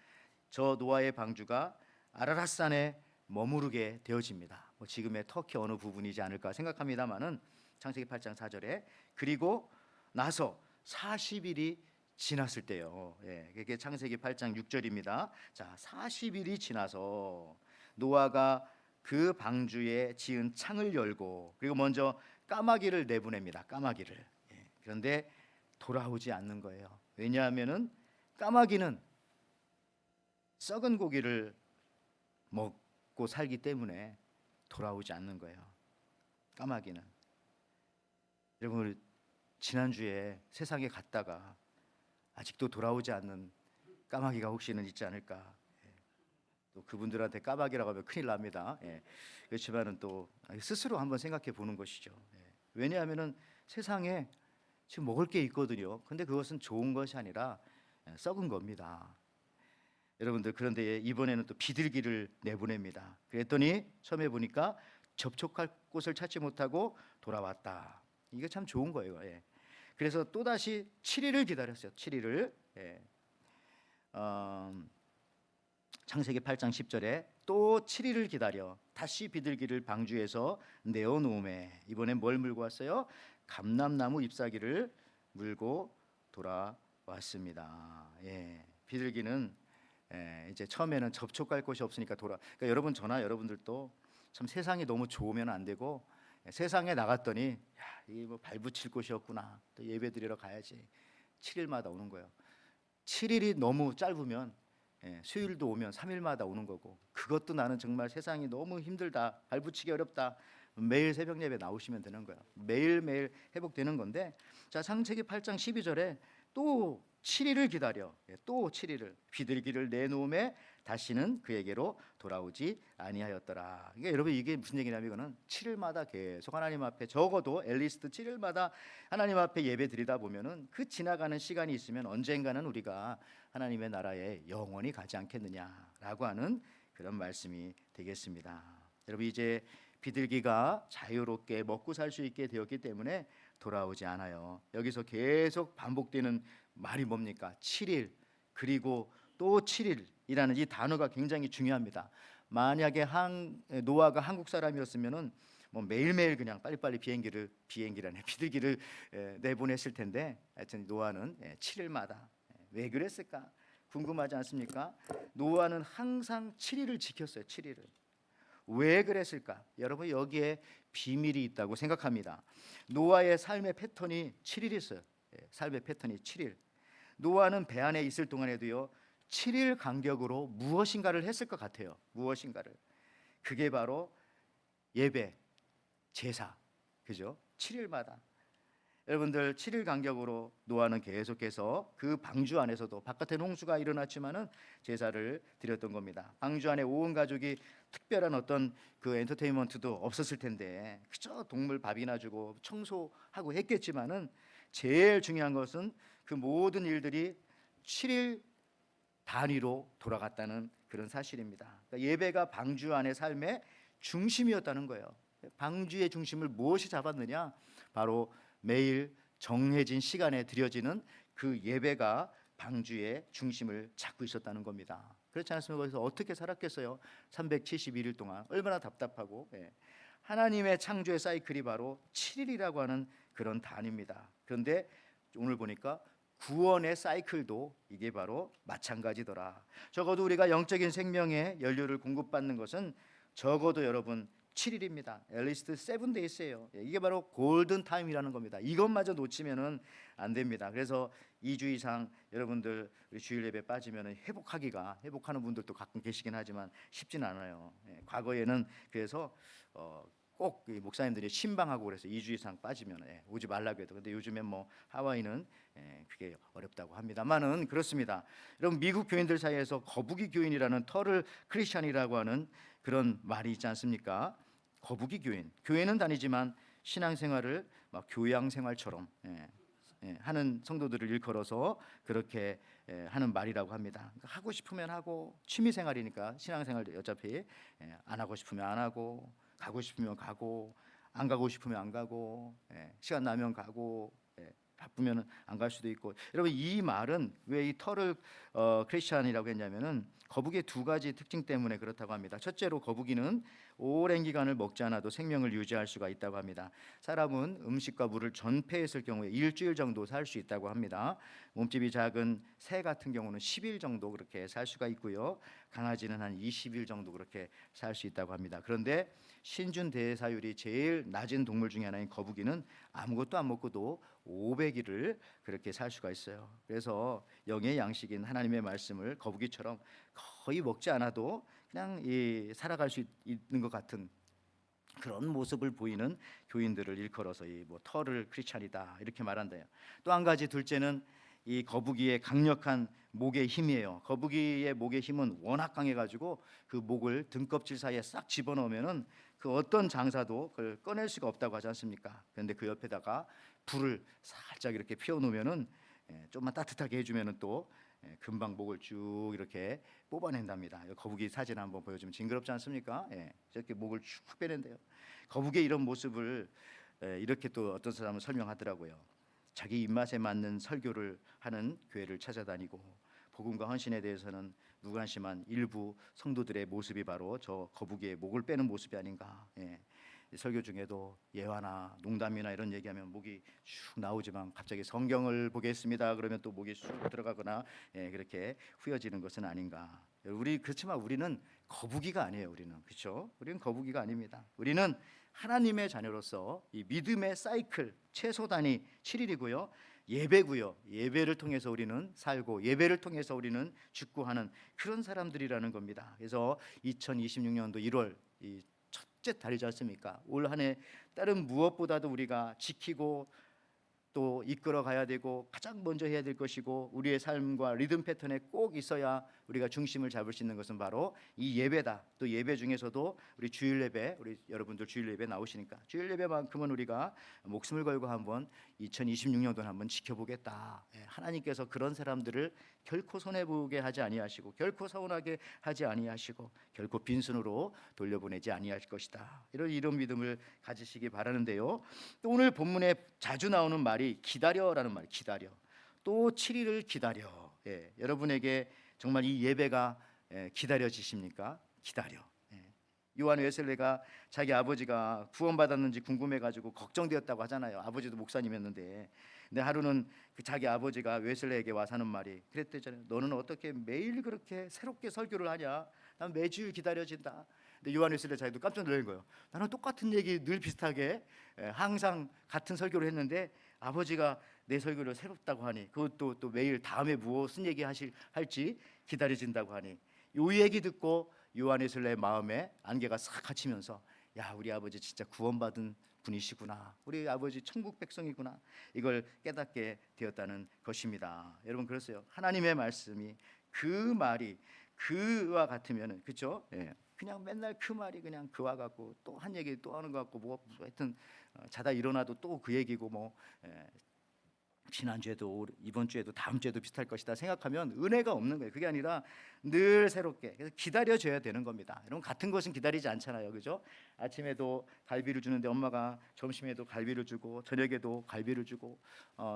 저 노아의 방주가 아라랏산에 머무르게 되어집니다. 지금의 터키 어느 부분이지 않을까 생각합니다만은 창세기 8장 4절에 그리고 나서 40일이 지났을 때요. 예, 그게 창세기 8장 6절입니다. 자, 40일이 지나서 노아가 그 방주에 지은 창을 열고 그리고 먼저 까마귀를 내보냅니다. 까마귀를. 예, 그런데 돌아오지 않는 거예요. 왜냐하면은 까마귀는 썩은 고기를 먹고 살기 때문에 돌아오지 않는 거예요. 까마귀는. 여러분, 지난주에 세상에 갔다가 아직도 돌아오지 않는 까마귀가 혹시는 있지 않을까. 또 그분들한테 까마귀라고 하면 큰일 납니다. 그렇지만은 또 스스로 한번 생각해 보는 것이죠. 왜냐하면은 세상에 지금 먹을 게 있거든요. 근데 그것은 좋은 것이 아니라 썩은 겁니다. 여러분들, 그런데 이번에는 또 비둘기를 내보냅니다. 그랬더니 처음에 보니까 접촉할 곳을 찾지 못하고 돌아왔다. 이게 참 좋은 거예요. 그래서 또 다시 7일을 기다렸어요. 7일을. 창세기 8장 10절에 또 7일을 기다려 다시 비둘기를 방주에서 내어놓음에 이번엔 뭘 물고 왔어요? 감람나무 잎사귀를 물고 돌아왔습니다. 비둘기는 이제 처음에는 접촉할 곳이 없으니까 그러니까 여러분, 저나 여러분들도 참 세상이 너무 좋으면 안 되고 세상에 나갔더니 이 뭐 발붙일 곳이 없구나. 또 예배드리러 가야지. 7일마다 오는 거예요. 7일이 너무 짧으면 수요일도 오면 3일마다 오는 거고, 그것도 나는 정말 세상이 너무 힘들다, 발붙이기 어렵다. 매일 새벽 예배 나오시면 되는 거예요. 매일매일 회복되는 건데, 자, 창세기 8장 12절에 또 7일을 기다려, 또 7일을 비둘기를 내놓음에 다시는 그에게로 돌아오지 아니하였더라. 그러니까 여러분, 이게 무슨 얘기냐면 이거는 7일마다 계속 하나님 앞에, 적어도 앨리스트 7일마다 하나님 앞에 예배 드리다 보면은 그 지나가는 시간이 있으면 언젠가는 우리가 하나님의 나라에 영원히 가지 않겠느냐라고 하는 그런 말씀이 되겠습니다. 여러분, 이제 비둘기가 자유롭게 먹고 살 수 있게 되었기 때문에 돌아오지 않아요. 여기서 계속 반복되는 말이 뭡니까? 7일, 그리고 또 7일이라는 이 단어가 굉장히 중요합니다. 만약에 노아가 한국 사람이었으면은 뭐 매일매일 그냥 빨리빨리 비둘기를 내보냈을 텐데, 하여튼 노아는 7일마다 왜 그랬을까? 궁금하지 않습니까? 노아는 항상 7일을 지켰어요. 7일을. 왜 그랬을까? 여러분, 여기에 비밀이 있다고 생각합니다. 노아의 삶의 패턴이 7일 있어요. 삶의 패턴이 7일. 노아는 배 안에 있을 동안에도요 7일 간격으로 무엇인가를 했을 것 같아요. 무엇인가를. 그게 바로 예배, 제사, 그죠? 7일마다. 여러분들, 7일 간격으로 노아는 계속해서 그 방주 안에서도, 바깥에 홍수가 일어났지만은 제사를 드렸던 겁니다. 방주 안에 온 가족이 특별한 어떤 그 엔터테인먼트도 없었을 텐데 그저 동물 밥이나 주고 청소하고 했겠지만은 제일 중요한 것은 그 모든 일들이 7일 단위로 돌아갔다는 그런 사실입니다. 그러니까 예배가 방주 안의 삶의 중심이었다는 거예요. 방주의 중심을 무엇이 잡았느냐? 바로 매일 정해진 시간에 드려지는 그 예배가 방주의 중심을 잡고 있었다는 겁니다. 그렇지 않습니까? 거기서 어떻게 살았겠어요? 371일 동안 얼마나 답답하고. 하나님의 창조의 사이클이 바로 7일이라고 하는 그런 단위입니다. 그런데 오늘 보니까 구원의 사이클도 이게 바로 마찬가지더라. 적어도 우리가 영적인 생명의 연료를 공급받는 것은 적어도 여러분 7일입니다. 앨리스트 7days예요. 이게 바로 골든 타임이라는 겁니다. 이것마저 놓치면은 안 됩니다. 그래서 2주 이상 여러분들 우리 주일 예배 빠지면은 회복하는 분들도 가끔 계시긴 하지만 쉽지는 않아요. 과거에는 그래서 꼭 목사님들이 신방하고 그래서 2주 이상 빠지면 오지 말라고 해도, 근데 요즘엔 뭐 하와이는 그게 어렵다고 합니다만은 그렇습니다. 여러분, 미국 교인들 사이에서 거북이 교인이라는 터를 크리스찬이라고 하는 그런 말이 있지 않습니까? 거북이 교회는 다니지만 신앙생활을 막 교양생활처럼 하는 성도들을 일컬어서 그렇게 하는 말이라고 합니다. 그러니까 하고 싶으면 하고, 취미생활이니까 신앙생활도 어차피 안 하고 싶으면 안 하고, 가고 싶으면 가고, 안 가고 싶으면 안 가고, 시간 나면 가고, 바쁘면 안 갈 수도 있고. 여러분, 이 말은 왜 이 터를 크리스찬이라고 했냐면은 거북이의 두 가지 특징 때문에 그렇다고 합니다. 첫째로, 거북이는 오랜 기간을 먹지 않아도 생명을 유지할 수가 있다고 합니다. 사람은 음식과 물을 전폐했을 경우에 일주일 정도 살 수 있다고 합니다. 몸집이 작은 새 같은 경우는 10일 정도 그렇게 살 수가 있고요. 강아지는 한 20일 정도 그렇게 살 수 있다고 합니다. 그런데 신준 대사율이 제일 낮은 동물 중에 하나인 거북이는 아무것도 안 먹고도 500일을 그렇게 살 수가 있어요. 그래서 영의 양식인 하나님의 말씀을 거북이처럼 거의 먹지 않아도 그냥 살아갈 수 있는 것 같은 그런 모습을 보이는 교인들을 일컬어서 뭐 터를 크리스찬이다 이렇게 말한대요. 또 한 가지 둘째는 이 거북이의 강력한 목의 힘이에요. 거북이의 목의 힘은 워낙 강해가지고 그 목을 등껍질 사이에 싹 집어넣으면은 그 어떤 장사도 그걸 꺼낼 수가 없다고 하지 않습니까? 그런데 그 옆에다가 불을 살짝 이렇게 피워놓으면은 좀만 따뜻하게 해주면은 또 금방 목을 쭉 이렇게 뽑아낸답니다. 거북이 사진 한번 보여주면 징그럽지 않습니까? 저렇게 목을 쭉 빼낸대요. 거북이의 이런 모습을 이렇게 또 어떤 사람은 설명하더라고요. 자기 입맛에 맞는 설교를 하는 교회를 찾아다니고 복음과 헌신에 대해서는 무관심한 일부 성도들의 모습이 바로 저 거북이의 목을 빼는 모습이 아닌가. 설교 중에도 예화나 농담이나 이런 얘기하면 목이 쭉 나오지만 갑자기 성경을 보겠습니다 그러면 또 목이 쑥 들어가거나 그렇게 후여지는 것은 아닌가. 그렇지만 우리는 거북이가 아니에요. 우리는 그렇죠? 우리는 거북이가 아닙니다. 우리는 하나님의 자녀로서 이 믿음의 사이클 최소 단위 7일이고요. 예배고요. 예배를 통해서 우리는 살고 예배를 통해서 우리는 죽고하는 그런 사람들이라는 겁니다. 그래서 2026년도 1월 이 첫째 달이지 않습니까? 올 한 해 다른 무엇보다도 우리가 지키고 또 이끌어 가야 되고 가장 먼저 해야 될 것이고 우리의 삶과 리듬 패턴에 꼭 있어야 우리가 중심을 잡을 수 있는 것은 바로 이 예배다. 또 예배 중에서도 우리 주일 예배, 우리 여러분들 주일 예배 나오시니까 주일 예배만큼은 우리가 목숨을 걸고 한번 2026년도는 한번 지켜보겠다. 하나님께서 그런 사람들을 결코 손해보게 하지 아니하시고 결코 서운하게 하지 아니하시고 결코 빈손으로 돌려보내지 아니할 것이다. 이런 믿음을 가지시기 바라는데요. 또 오늘 본문에 자주 나오는 말이 기다려라는 말이 기다려. 또 7일을 기다려. 여러분에게 정말 이 예배가 기다려지십니까? 기다려. 요한 웨슬레가 자기 아버지가 구원받았는지 궁금해가지고 걱정되었다고 하잖아요. 아버지도 목사님이었는데, 근데 하루는 그 자기 아버지가 웨슬레에게 와서 하는 말이 그랬대잖아요. 너는 어떻게 매일 그렇게 새롭게 설교를 하냐? 난 매주일 기다려진다. 근데 요한 웨슬레 자기도 깜짝 놀란 거예요. 나는 똑같은 얘기 늘 비슷하게 항상 같은 설교를 했는데 아버지가 내 설교를 새롭다고 하니 그것도 또 매일 다음에 무슨 얘기 할지 기다려진다고 하니 요 얘기 듣고 요한 웨슬레의 마음에 안개가 싹 갇히면서 야, 우리 아버지 진짜 구원받은 분이시구나. 우리 아버지 천국 백성이구나. 이걸 깨닫게 되었다는 것입니다. 여러분 그랬어요. 하나님의 말씀이 그 말이 그와 같으면은 그렇죠? 그냥 맨날 그 말이 그냥 그와 같고 또 한 얘기 또 하는 것 같고 뭐 하여튼 자다 일어나도 또 그 얘기고 뭐 지난주에도 이번 주에도 다음 주에도 비슷할 것이다 생각하면 은혜가 없는 거예요. 그게 아니라 늘 새롭게 그래서 기다려줘야 되는 겁니다. 여러분 같은 것은 기다리지 않잖아요, 그죠? 아침에도 갈비를 주는데 엄마가 점심에도 갈비를 주고 저녁에도 갈비를 주고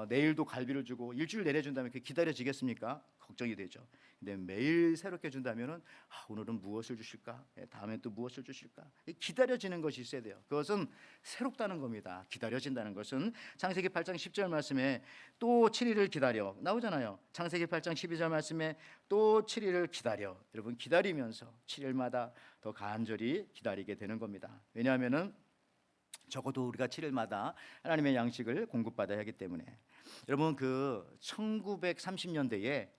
내일도 갈비를 주고 일주일 내내 준다면 그게 기다려지겠습니까? 걱정이 되죠. 근데 매일 새롭게 준다면은 오늘은 무엇을 주실까? 다음엔 또 무엇을 주실까? 기다려지는 것이 있어야 돼요. 그것은 새롭다는 겁니다. 기다려진다는 것은 창세기 8장 10절 말씀에 또 7일을 기다려 나오잖아요. 창세기 8장 12절 말씀에 또 7일을 기다려. 여러분 기다리면서 7일마다 더 간절히 기다리게 되는 겁니다. 왜냐하면은 적어도 우리가 7일마다 하나님의 양식을 공급받아야 하기 때문에. 여러분 그 1930년대에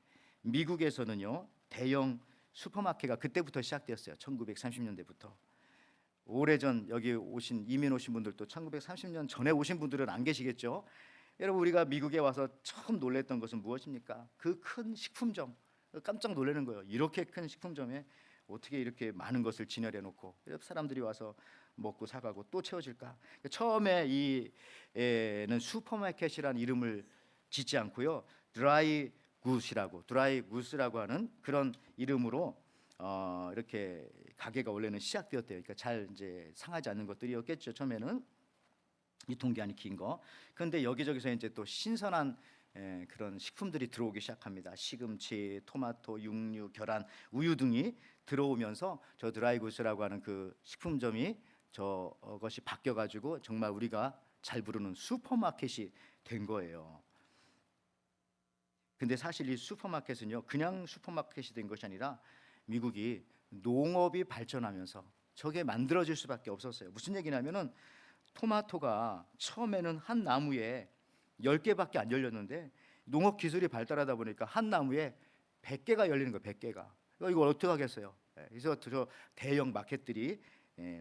미국에서는요 대형 슈퍼마켓가 그때부터 시작되었어요. 1930년대부터. 오래전 여기 이민 오신 분들도 1930년 전에 오신 분들은 안 계시겠죠. 여러분 우리가 미국에 와서 처음 놀랬던 것은 무엇입니까? 그 큰 식품점. 깜짝 놀라는 거예요. 이렇게 큰 식품점에 어떻게 이렇게 많은 것을 진열해 놓고 사람들이 와서 먹고 사가고 또 채워질까? 처음에 이는 슈퍼마켓이라는 이름을 짓지 않고요. 드라이 구스라고 하는 그런 이름으로 이렇게 가게가 원래는 시작되었대요. 그러니까 잘 이제 상하지 않는 것들이었겠죠. 처음에는 유통기한이 긴 거. 그런데 여기저기서 이제 또 신선한 그런 식품들이 들어오기 시작합니다. 시금치, 토마토, 육류, 계란, 우유 등이 들어오면서 저 드라이구스라고 하는 그 식품점이 저것이 바뀌어가지고 정말 우리가 잘 부르는 슈퍼마켓이 된 거예요. 근데 사실 이 슈퍼마켓은요, 그냥 슈퍼마켓이 된 것이 아니라 미국이 농업이 발전하면서 저게 만들어질 수밖에 없었어요. 무슨 얘기냐면은 토마토가 처음에는 한 나무에 10개밖에 안 열렸는데 농업 기술이 발달하다 보니까 한 나무에 100개가 열리는 거예요. 100개가. 이걸 어떻게 하겠어요? 그래서 저 대형 마켓들이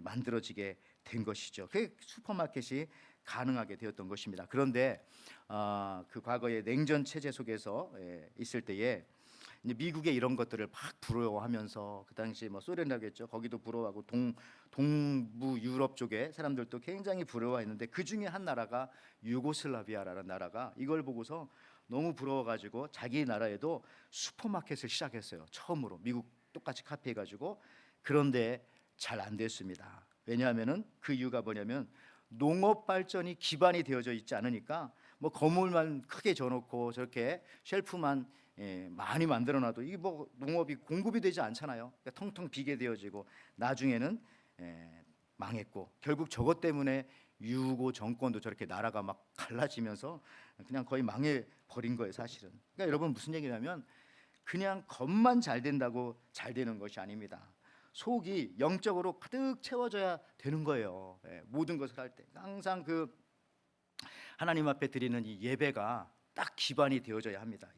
만들어지게 된 것이죠. 그 슈퍼마켓이 가능하게 되었던 것입니다. 그런데 그 과거의 냉전 체제 속에서 있을 때에 이제 미국의 이런 것들을 막 부러워하면서 그 당시 뭐 소련이라겠죠. 거기도 부러워하고 동부 유럽 쪽에 사람들도 굉장히 부러워했는데 그 중에 한 나라가 유고슬라비아라는 나라가 이걸 보고서 너무 부러워가지고 자기 나라에도 슈퍼마켓을 시작했어요. 처음으로 미국 똑같이 카피해가지고. 그런데 잘 안 됐습니다. 왜냐하면은 그 이유가 뭐냐면 농업 발전이 기반이 되어져 있지 않으니까 뭐 건물만 크게 져놓고 저렇게 쉘프만 많이 만들어놔도 이게 뭐 농업이 공급이 되지 않잖아요. 그러니까 텅텅 비게 되어지고 나중에는 망했고 결국 저것 때문에 유고 정권도 저렇게 나라가 막 갈라지면서 그냥 거의 망해 버린 거예요, 사실은. 그러니까 여러분 무슨 얘기냐면 그냥 겉만 잘 된다고 잘 되는 것이 아닙니다. 속이 영적으로 가득 채워져야 되는 거예요. 모든 것을 할 때 항상 그 하나님 앞에 드리는 이 예배가 딱 기반이 되어져야 합니다.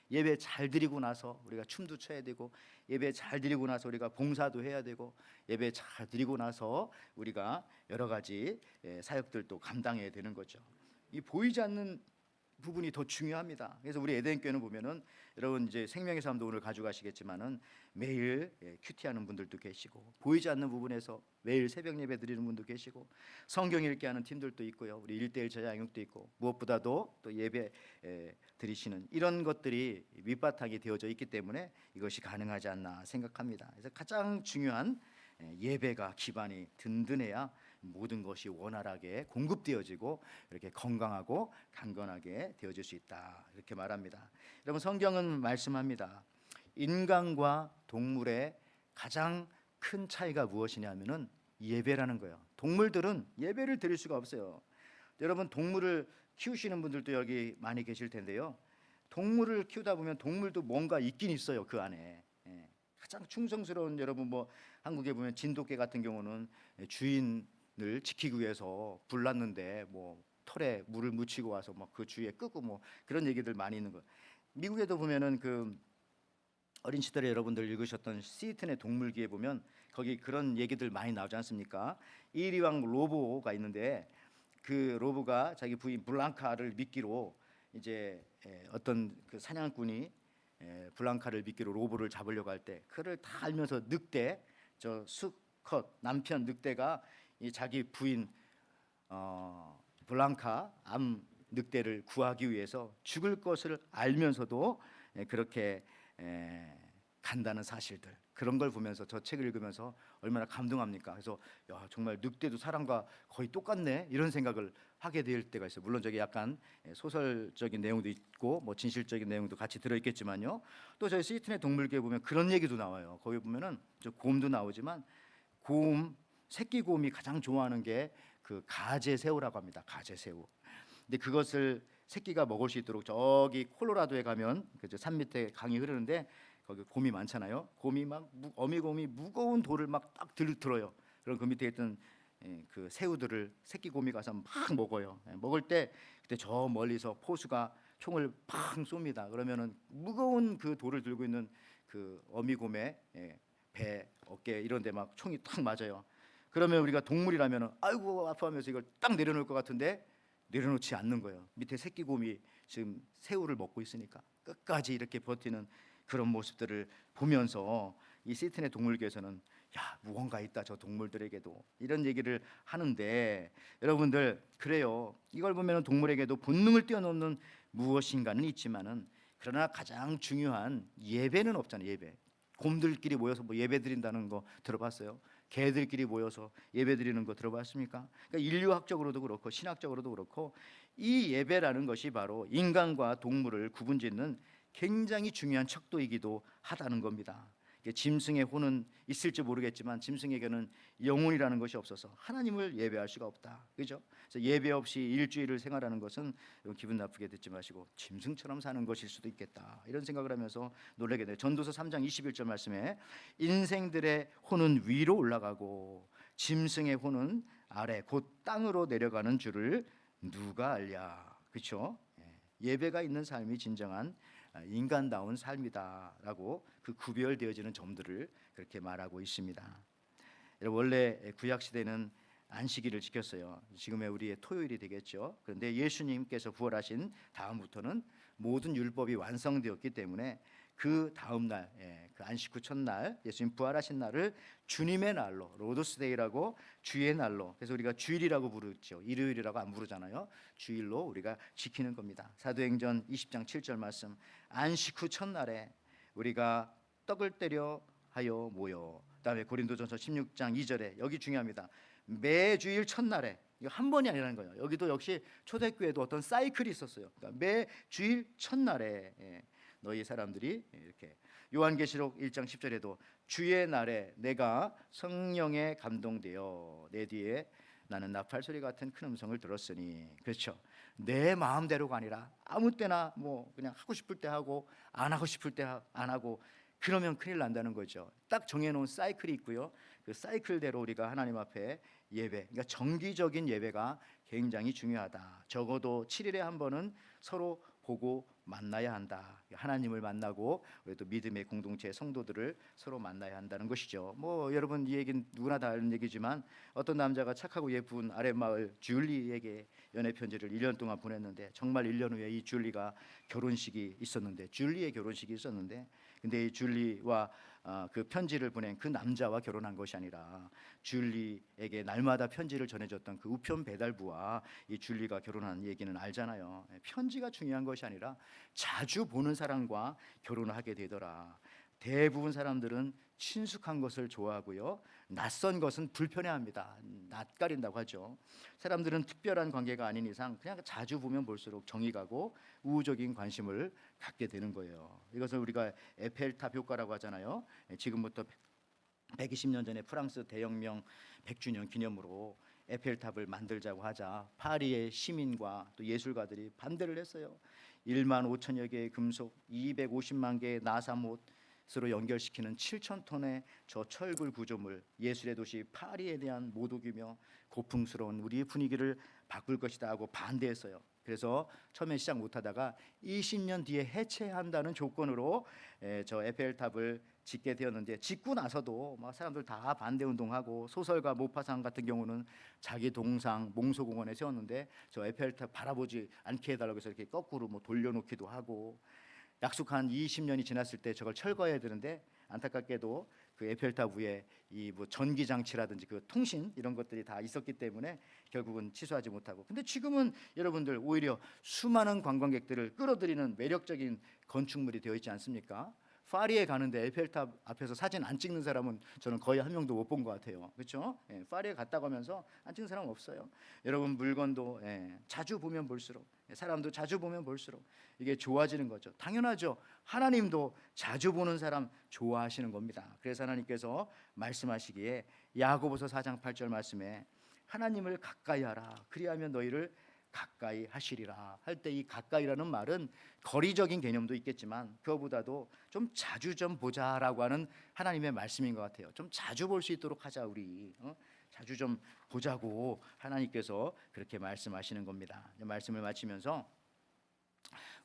예배 잘 드리고 나서 우리가 춤도 춰야 되고, 예배 잘 드리고 나서 우리가 봉사도 해야 되고, 예배 잘 드리고 나서 우리가 여러 가지 사역들도 감당해야 되는 거죠. 이 보이지 않는 부분이 더 중요합니다. 그래서 우리 에덴교회는 보면은 여러분 이제 생명의 삶도 오늘 가져가시겠지만은 매일 큐티하는 분들도 계시고 보이지 않는 부분에서 매일 새벽 예배 드리는 분도 계시고 성경 읽게 하는 팀들도 있고요. 우리 1:1 제자 양육도 있고 무엇보다도 또 예배 드리시는 이런 것들이 밑바탕이 되어져 있기 때문에 이것이 가능하지 않나 생각합니다. 그래서 가장 중요한 예배가 기반이 든든해야 모든 것이 원활하게 공급되어지고 이렇게 건강하고 강건하게 되어질 수 있다, 이렇게 말합니다. 여러분 성경은 말씀합니다. 인간과 동물의 가장 큰 차이가 무엇이냐면은 예배라는 거예요. 동물들은 예배를 드릴 수가 없어요. 여러분 동물을 키우시는 분들도 여기 많이 계실 텐데요. 동물을 키우다 보면 동물도 뭔가 있긴 있어요. 그 안에 가장 충성스러운, 여러분 뭐 한국에 보면 진돗개 같은 경우는 주인을 지키기 위해서 불났는데 뭐 털에 물을 묻히고 와서 막 그 주위에 끄고 뭐 그런 얘기들 많이 있는 거. 미국에도 보면은 그 어린 시절에 여러분들 읽으셨던 시튼의 동물기에 보면 거기 그런 얘기들 많이 나오지 않습니까? 이리왕 로보가 있는데 그 로보가 자기 부인 블랑카를 미끼로 이제 어떤 그 사냥꾼이 블랑카를 미끼로 로보를 잡으려고 할 때 그를 다 알면서 늑대, 저 수컷 남편 늑대가 이 자기 부인 블랑카 암 늑대를 구하기 위해서 죽을 것을 알면서도 그렇게 간다는 사실들, 그런 걸 보면서 저 책을 읽으면서 얼마나 감동합니까? 그래서 야, 정말 늑대도 사람과 거의 똑같네, 이런 생각을 하게 될 때가 있어요. 물론 저기 약간 소설적인 내용도 있고 뭐 진실적인 내용도 같이 들어있겠지만요. 또 저희 시튼의 동물기에 보면 그런 얘기도 나와요. 거기 보면은 저 곰도 나오지만 곰, 새끼 곰이 가장 좋아하는 게 그 가재 새우라고 합니다. 가재 새우. 근데 그것을 새끼가 먹을 수 있도록 저기 콜로라도에 가면 그 산 밑에 강이 흐르는데 거기 곰이 많잖아요. 곰이 막 어미곰이 무거운 돌을 막 딱 들어요. 그럼 그 밑에 있던 그 새우들을 새끼 곰이 가서 막 먹어요. 먹을 때 그때 저 멀리서 포수가 총을 팍 쏩니다. 그러면은 무거운 그 돌을 들고 있는 그 어미곰의 배, 어깨 이런 데 막 총이 탁 맞아요. 그러면 우리가 동물이라면은 아이고 아파하면서 이걸 딱 내려놓을 것 같은데 내려놓지 않는 거예요. 밑에 새끼 곰이 지금 새우를 먹고 있으니까 끝까지 이렇게 버티는 그런 모습들을 보면서 이 시튼의 동물계에서는 야, 무언가 있다 저 동물들에게도, 이런 얘기를 하는데 여러분들 그래요. 이걸 보면은 동물에게도 본능을 뛰어넘는 무엇인가는 있지만은 그러나 가장 중요한 예배는 없잖아요. 예배. 곰들끼리 모여서 뭐 예배 드린다는 거 들어봤어요? 개들끼리 모여서 예배드리는 거 들어봤습니까? 그러니까 인류학적으로도 그렇고 신학적으로도 그렇고 이 예배라는 것이 바로 인간과 동물을 구분짓는 굉장히 중요한 척도이기도 하다는 겁니다. 짐승의 혼은 있을지 모르겠지만 짐승에게는 영혼이라는 것이 없어서 하나님을 예배할 수가 없다. 그죠? 그래서 예배 없이 일주일을 생활하는 것은 기분 나쁘게 듣지 마시고 짐승처럼 사는 것일 수도 있겠다. 이런 생각을 하면서 놀라게 돼요. 전도서 3장 21절 말씀에 인생들의 혼은 위로 올라가고 짐승의 혼은 아래 곧 땅으로 내려가는 줄을 누가 알랴. 그렇죠? 예배가 있는 삶이 진정한 인간다운 삶이다라고 그 구별되어지는 점들을 그렇게 말하고 있습니다. 원래 구약 시대는 안식일을 지켰어요. 지금의 우리의 토요일이 되겠죠. 그런데 예수님께서 부활하신 다음부터는 모든 율법이 완성되었기 때문에 그 다음 날, 그 안식 후 첫날 예수님 부활하신 날을 주님의 날로, 로도스데이라고 주의 날로, 그래서 우리가 주일이라고 부르죠. 일요일이라고 안 부르잖아요. 주일로 우리가 지키는 겁니다. 사도행전 20장 7절 말씀, 안식 후 첫날에 우리가 떡을 때려 하여 모여. 그다음에 고린도전서 16장 2절에 여기 중요합니다. 매주일 첫날에, 이거 한 번이 아니라는 거예요. 여기도 역시 초대교회도 어떤 사이클이 있었어요. 그러니까 매주일 첫날에 너희 사람들이 이렇게, 요한계시록 1장 10절에도 주의 날에 내가 성령에 감동되어 내 뒤에 나는 나팔 소리 같은 큰 음성을 들었으니, 그렇죠. 내 마음대로가 아니라 아무 때나 뭐 그냥 하고 싶을 때 하고 안 하고 싶을 때 안 하고, 그러면 큰일 난다는 거죠. 딱 정해놓은 사이클이 있고요. 그 사이클대로 우리가 하나님 앞에 예배, 그러니까 정기적인 예배가 굉장히 중요하다. 적어도 7일에 한 번은 서로 보고 만나야 한다. 하나님을 만나고 우리 또 믿음의 공동체 성도들을 서로 만나야 한다는 것이죠. 뭐 여러분 이 얘기는 누구나 다 아는 얘기지만 어떤 남자가 착하고 예쁜 아랫마을 줄리에게 연애 편지를 1년 동안 보냈는데, 정말 1년 후에 이 줄리가 결혼식이 있었는데, 줄리의 결혼식이 있었는데, 근데 이 줄리와 그 편지를 보낸 그 남자와 결혼한 것이 아니라 줄리에게 날마다 편지를 전해줬던 그 우편 배달부와 이 줄리가 결혼한 얘기는 알잖아요. 편지가 중요한 것이 아니라 자주 보는 사람과 결혼을 하게 되더라. 대부분 사람들은 친숙한 것을 좋아하고요, 낯선 것은 불편해합니다. 낯가린다고 하죠. 사람들은 특별한 관계가 아닌 이상 그냥 자주 보면 볼수록 정이 가고 우호적인 관심을 갖게 되는 거예요. 이것을 우리가 에펠탑 효과라고 하잖아요. 지금부터 120년 전에 프랑스 대혁명 100주년 기념으로 에펠탑을 만들자고 하자 파리의 시민과 또 예술가들이 반대를 했어요. 1만 5천여 개의 금속, 250만 개의 나사못으로 연결시키는 7,000톤의 저 철굴 구조물, 예술의 도시 파리에 대한 모독이며 고풍스러운 우리의 분위기를 바꿀 것이다 하고 반대했어요. 그래서 처음에 시작 못하다가 20년 뒤에 해체한다는 조건으로 저 에펠탑을 짓게 되었는데, 짓고 나서도 막 사람들 다 반대 운동하고, 소설가 모파상 같은 경우는 자기 동상 몽소공원에 세웠는데 저 에펠탑 바라보지 않게 해달라고 해서 이렇게 거꾸로 뭐 돌려놓기도 하고, 약속한 20년이 지났을 때 저걸 철거해야 되는데 안타깝게도 그 에펠탑 위에 이 뭐 전기 장치라든지 그 통신 이런 것들이 다 있었기 때문에 결국은 취소하지 못하고, 근데 지금은 여러분들 오히려 수많은 관광객들을 끌어들이는 매력적인 건축물이 되어 있지 않습니까? 파리에 가는데 에펠탑 앞에서 사진 안 찍는 사람은 저는 거의 한 명도 못 본 것 같아요. 그렇죠? 파리에 갔다고 하면서 안 찍는 사람 없어요. 여러분 물건도 자주 보면 볼수록, 사람도 자주 보면 볼수록 이게 좋아지는 거죠. 당연하죠. 하나님도 자주 보는 사람 좋아하시는 겁니다. 그래서 하나님께서 말씀하시기에 야고보서 4장 8절 말씀에 하나님을 가까이 하라. 그리하면 너희를 가까이 하시리라 할 때, 이 가까이라는 말은 거리적인 개념도 있겠지만 그거보다도 좀 자주 좀 보자라고 하는 하나님의 말씀인 것 같아요. 좀 자주 볼 수 있도록 하자, 우리 자주 좀 보자고 하나님께서 그렇게 말씀하시는 겁니다. 말씀을 마치면서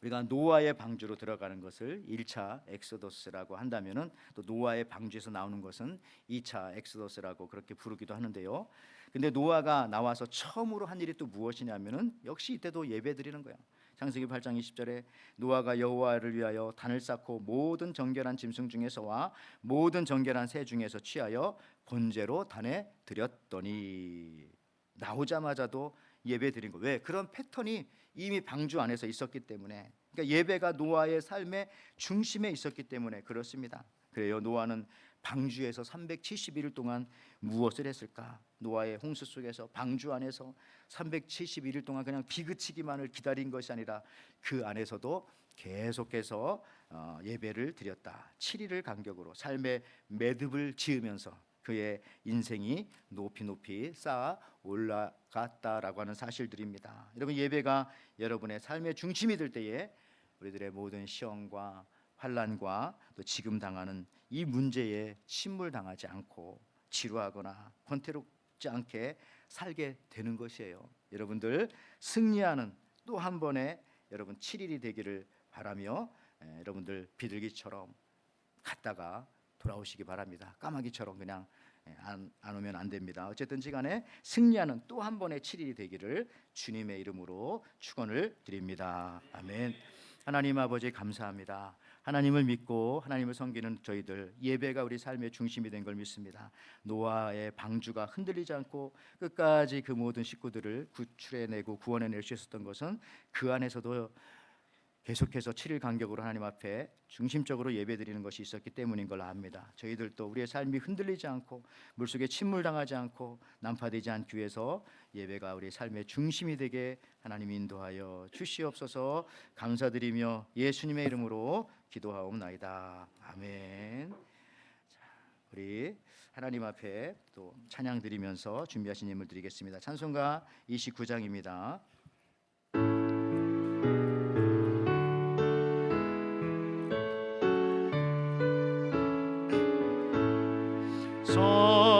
우리가 노아의 방주로 들어가는 것을 1차 엑소더스라고 한다면은, 또 노아의 방주에서 나오는 것은 2차 엑소더스라고 그렇게 부르기도 하는데요. 근데 노아가 나와서 처음으로 한 일이 또 무엇이냐면은 역시 이때도 예배드리는 거예요. 창세기 8장 20절에 노아가 여호와를 위하여 단을 쌓고 모든 정결한 짐승 중에서와 모든 정결한 새 중에서 취하여 번제로 단에 드렸더니, 나오자마자도 예배 드린 거. 왜? 그런 패턴이 이미 방주 안에서 있었기 때문에, 그러니까 예배가 노아의 삶의 중심에 있었기 때문에 그렇습니다. 그래요. 노아는 방주에서 371일 동안 무엇을 했을까? 노아의 홍수 속에서 방주 안에서 371일 동안 그냥 비그치기만을 기다린 것이 아니라 그 안에서도 계속해서 예배를 드렸다. 7일을 간격으로 삶의 매듭을 지으면서 그의 인생이 높이 쌓아 올라갔다라고 하는 사실들입니다. 여러분, 예배가 여러분의 삶의 중심이 될 때에 우리들의 모든 시험과 환난과 또 지금 당하는 이 문제에 침몰당하지 않고 지루하거나 권태롭지 않게 살게 되는 것이에요. 여러분들 승리하는 또 한 번의 여러분 7일이 되기를 바라며 여러분들 비둘기처럼 갔다가 돌아오시기 바랍니다. 까마귀처럼 그냥 안 오면 안 됩니다. 어쨌든 시간에 승리하는 또 한 번의 7일이 되기를 주님의 이름으로 축원을 드립니다. 아멘. 하나님 아버지 감사합니다. 하나님을 믿고 하나님을 섬기는 저희들 예배가 우리 삶의 중심이 된 걸 믿습니다. 노아의 방주가 흔들리지 않고 끝까지 그 모든 식구들을 구출해내고 구원해낼 수 있었던 것은 그 안에서도 계속해서 7일 간격으로 하나님 앞에 중심적으로 예배드리는 것이 있었기 때문인 걸 압니다. 저희들도 우리의 삶이 흔들리지 않고 물속에 침몰당하지 않고 난파되지 않기 위해서 예배가 우리의 삶의 중심이 되게 하나님 인도하여 주시옵소서. 감사드리며 예수님의 이름으로 기도하옵나이다. 아멘. 자, 우리 하나님 앞에 또 찬양 드리면서 준비하신 예물 드리겠습니다. 찬송가 29장입니다.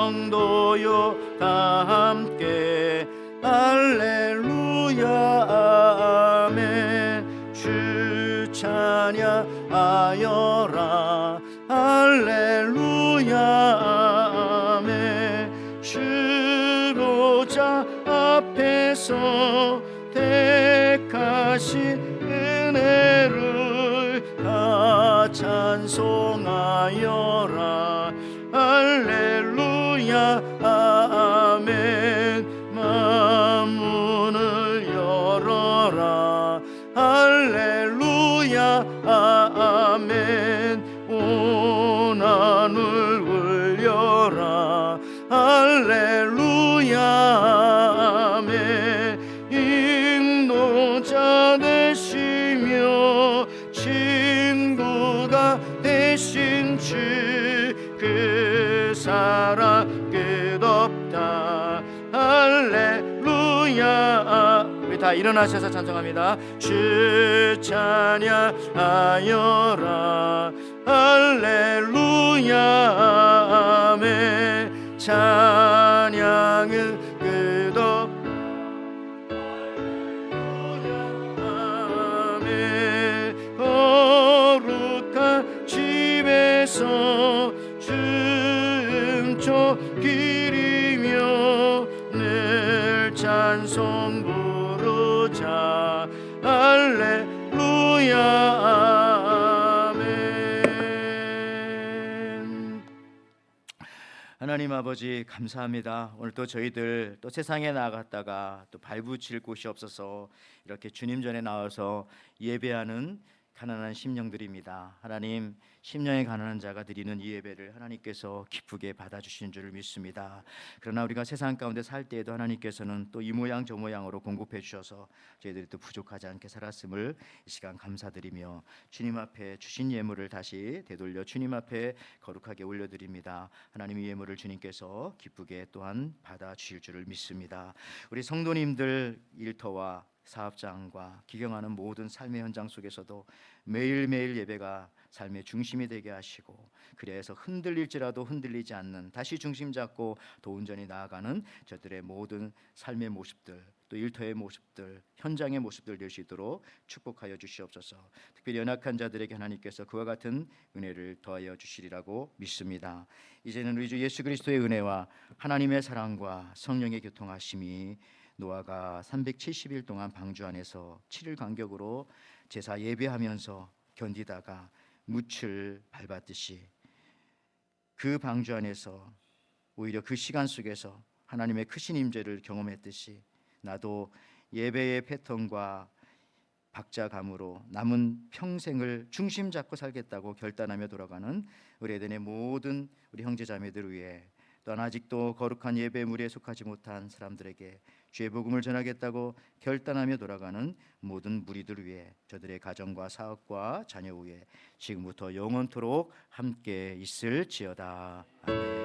성도여 다 함께 할렐루야 아멘. 주 찬양하여라 할렐루야 아멘. 주로자 앞에서 택하신 은혜를 다 찬송하여라 할렐루야 아멘. 만문을 열어라 할렐루야 아멘. 온 하늘 울려라 할렐루야 아멘. 인도자 되시며 친구가 되신 주 그 사랑 끝없다 할렐루야. 우리 다 일어나셔서 찬송합니다. 주 찬양하여라 할렐루야 아멘. 찬양은 끝없다 아멘. 거룩한 집에서 춤춰 기리며 늘 찬송 부르자 할렐루야 아멘. 하나님 아버지 감사합니다. 오늘 또 저희들 또 세상에 나갔다가 또 발붙일 곳이 없어서 이렇게 주님 전에 나와서 예배하는 가난한 심령들입니다. 하나님, 심령에 가난한 자가 드리는 이 예배를 하나님께서 기쁘게 받아주시는 줄을 믿습니다. 그러나 우리가 세상 가운데 살 때에도 하나님께서는 또 이 모양 저 모양으로 공급해 주셔서 저희들이 또 부족하지 않게 살았음을 이 시간 감사드리며 주님 앞에 주신 예물을 다시 되돌려 주님 앞에 거룩하게 올려드립니다. 하나님, 이 예물을 주님께서 기쁘게 또한 받아주실 줄을 믿습니다. 우리 성도님들 일터와 사업장과 기경하는 모든 삶의 현장 속에서도 매일매일 예배가 삶의 중심이 되게 하시고, 그래서 흔들릴지라도 흔들리지 않는, 다시 중심 잡고 더 온전히 나아가는 저들의 모든 삶의 모습들, 또 일터의 모습들, 현장의 모습들 될 수 있도록 축복하여 주시옵소서. 특별히 연약한 자들에게 하나님께서 그와 같은 은혜를 더하여 주시리라고 믿습니다. 이제는 우리 주 예수 그리스도의 은혜와 하나님의 사랑과 성령의 교통하심이 노아가 370일 동안 방주 안에서 7일 간격으로 제사 예배하면서 견디다가 묻을 밟았듯이, 그 방주 안에서 오히려 그 시간 속에서 하나님의 크신 임재를 경험했듯이, 나도 예배의 패턴과 박자감으로 남은 평생을 중심 잡고 살겠다고 결단하며 돌아가는 우리 에덴의 모든 우리 형제자매들 위해, 또한 아직도 거룩한 예배무리에 속하지 못한 사람들에게 주의 복음을 전하겠다고 결단하며 돌아가는 모든 무리들 위해, 저들의 가정과 사업과 자녀 위에 지금부터 영원토록 함께 있을지어다. 아멘.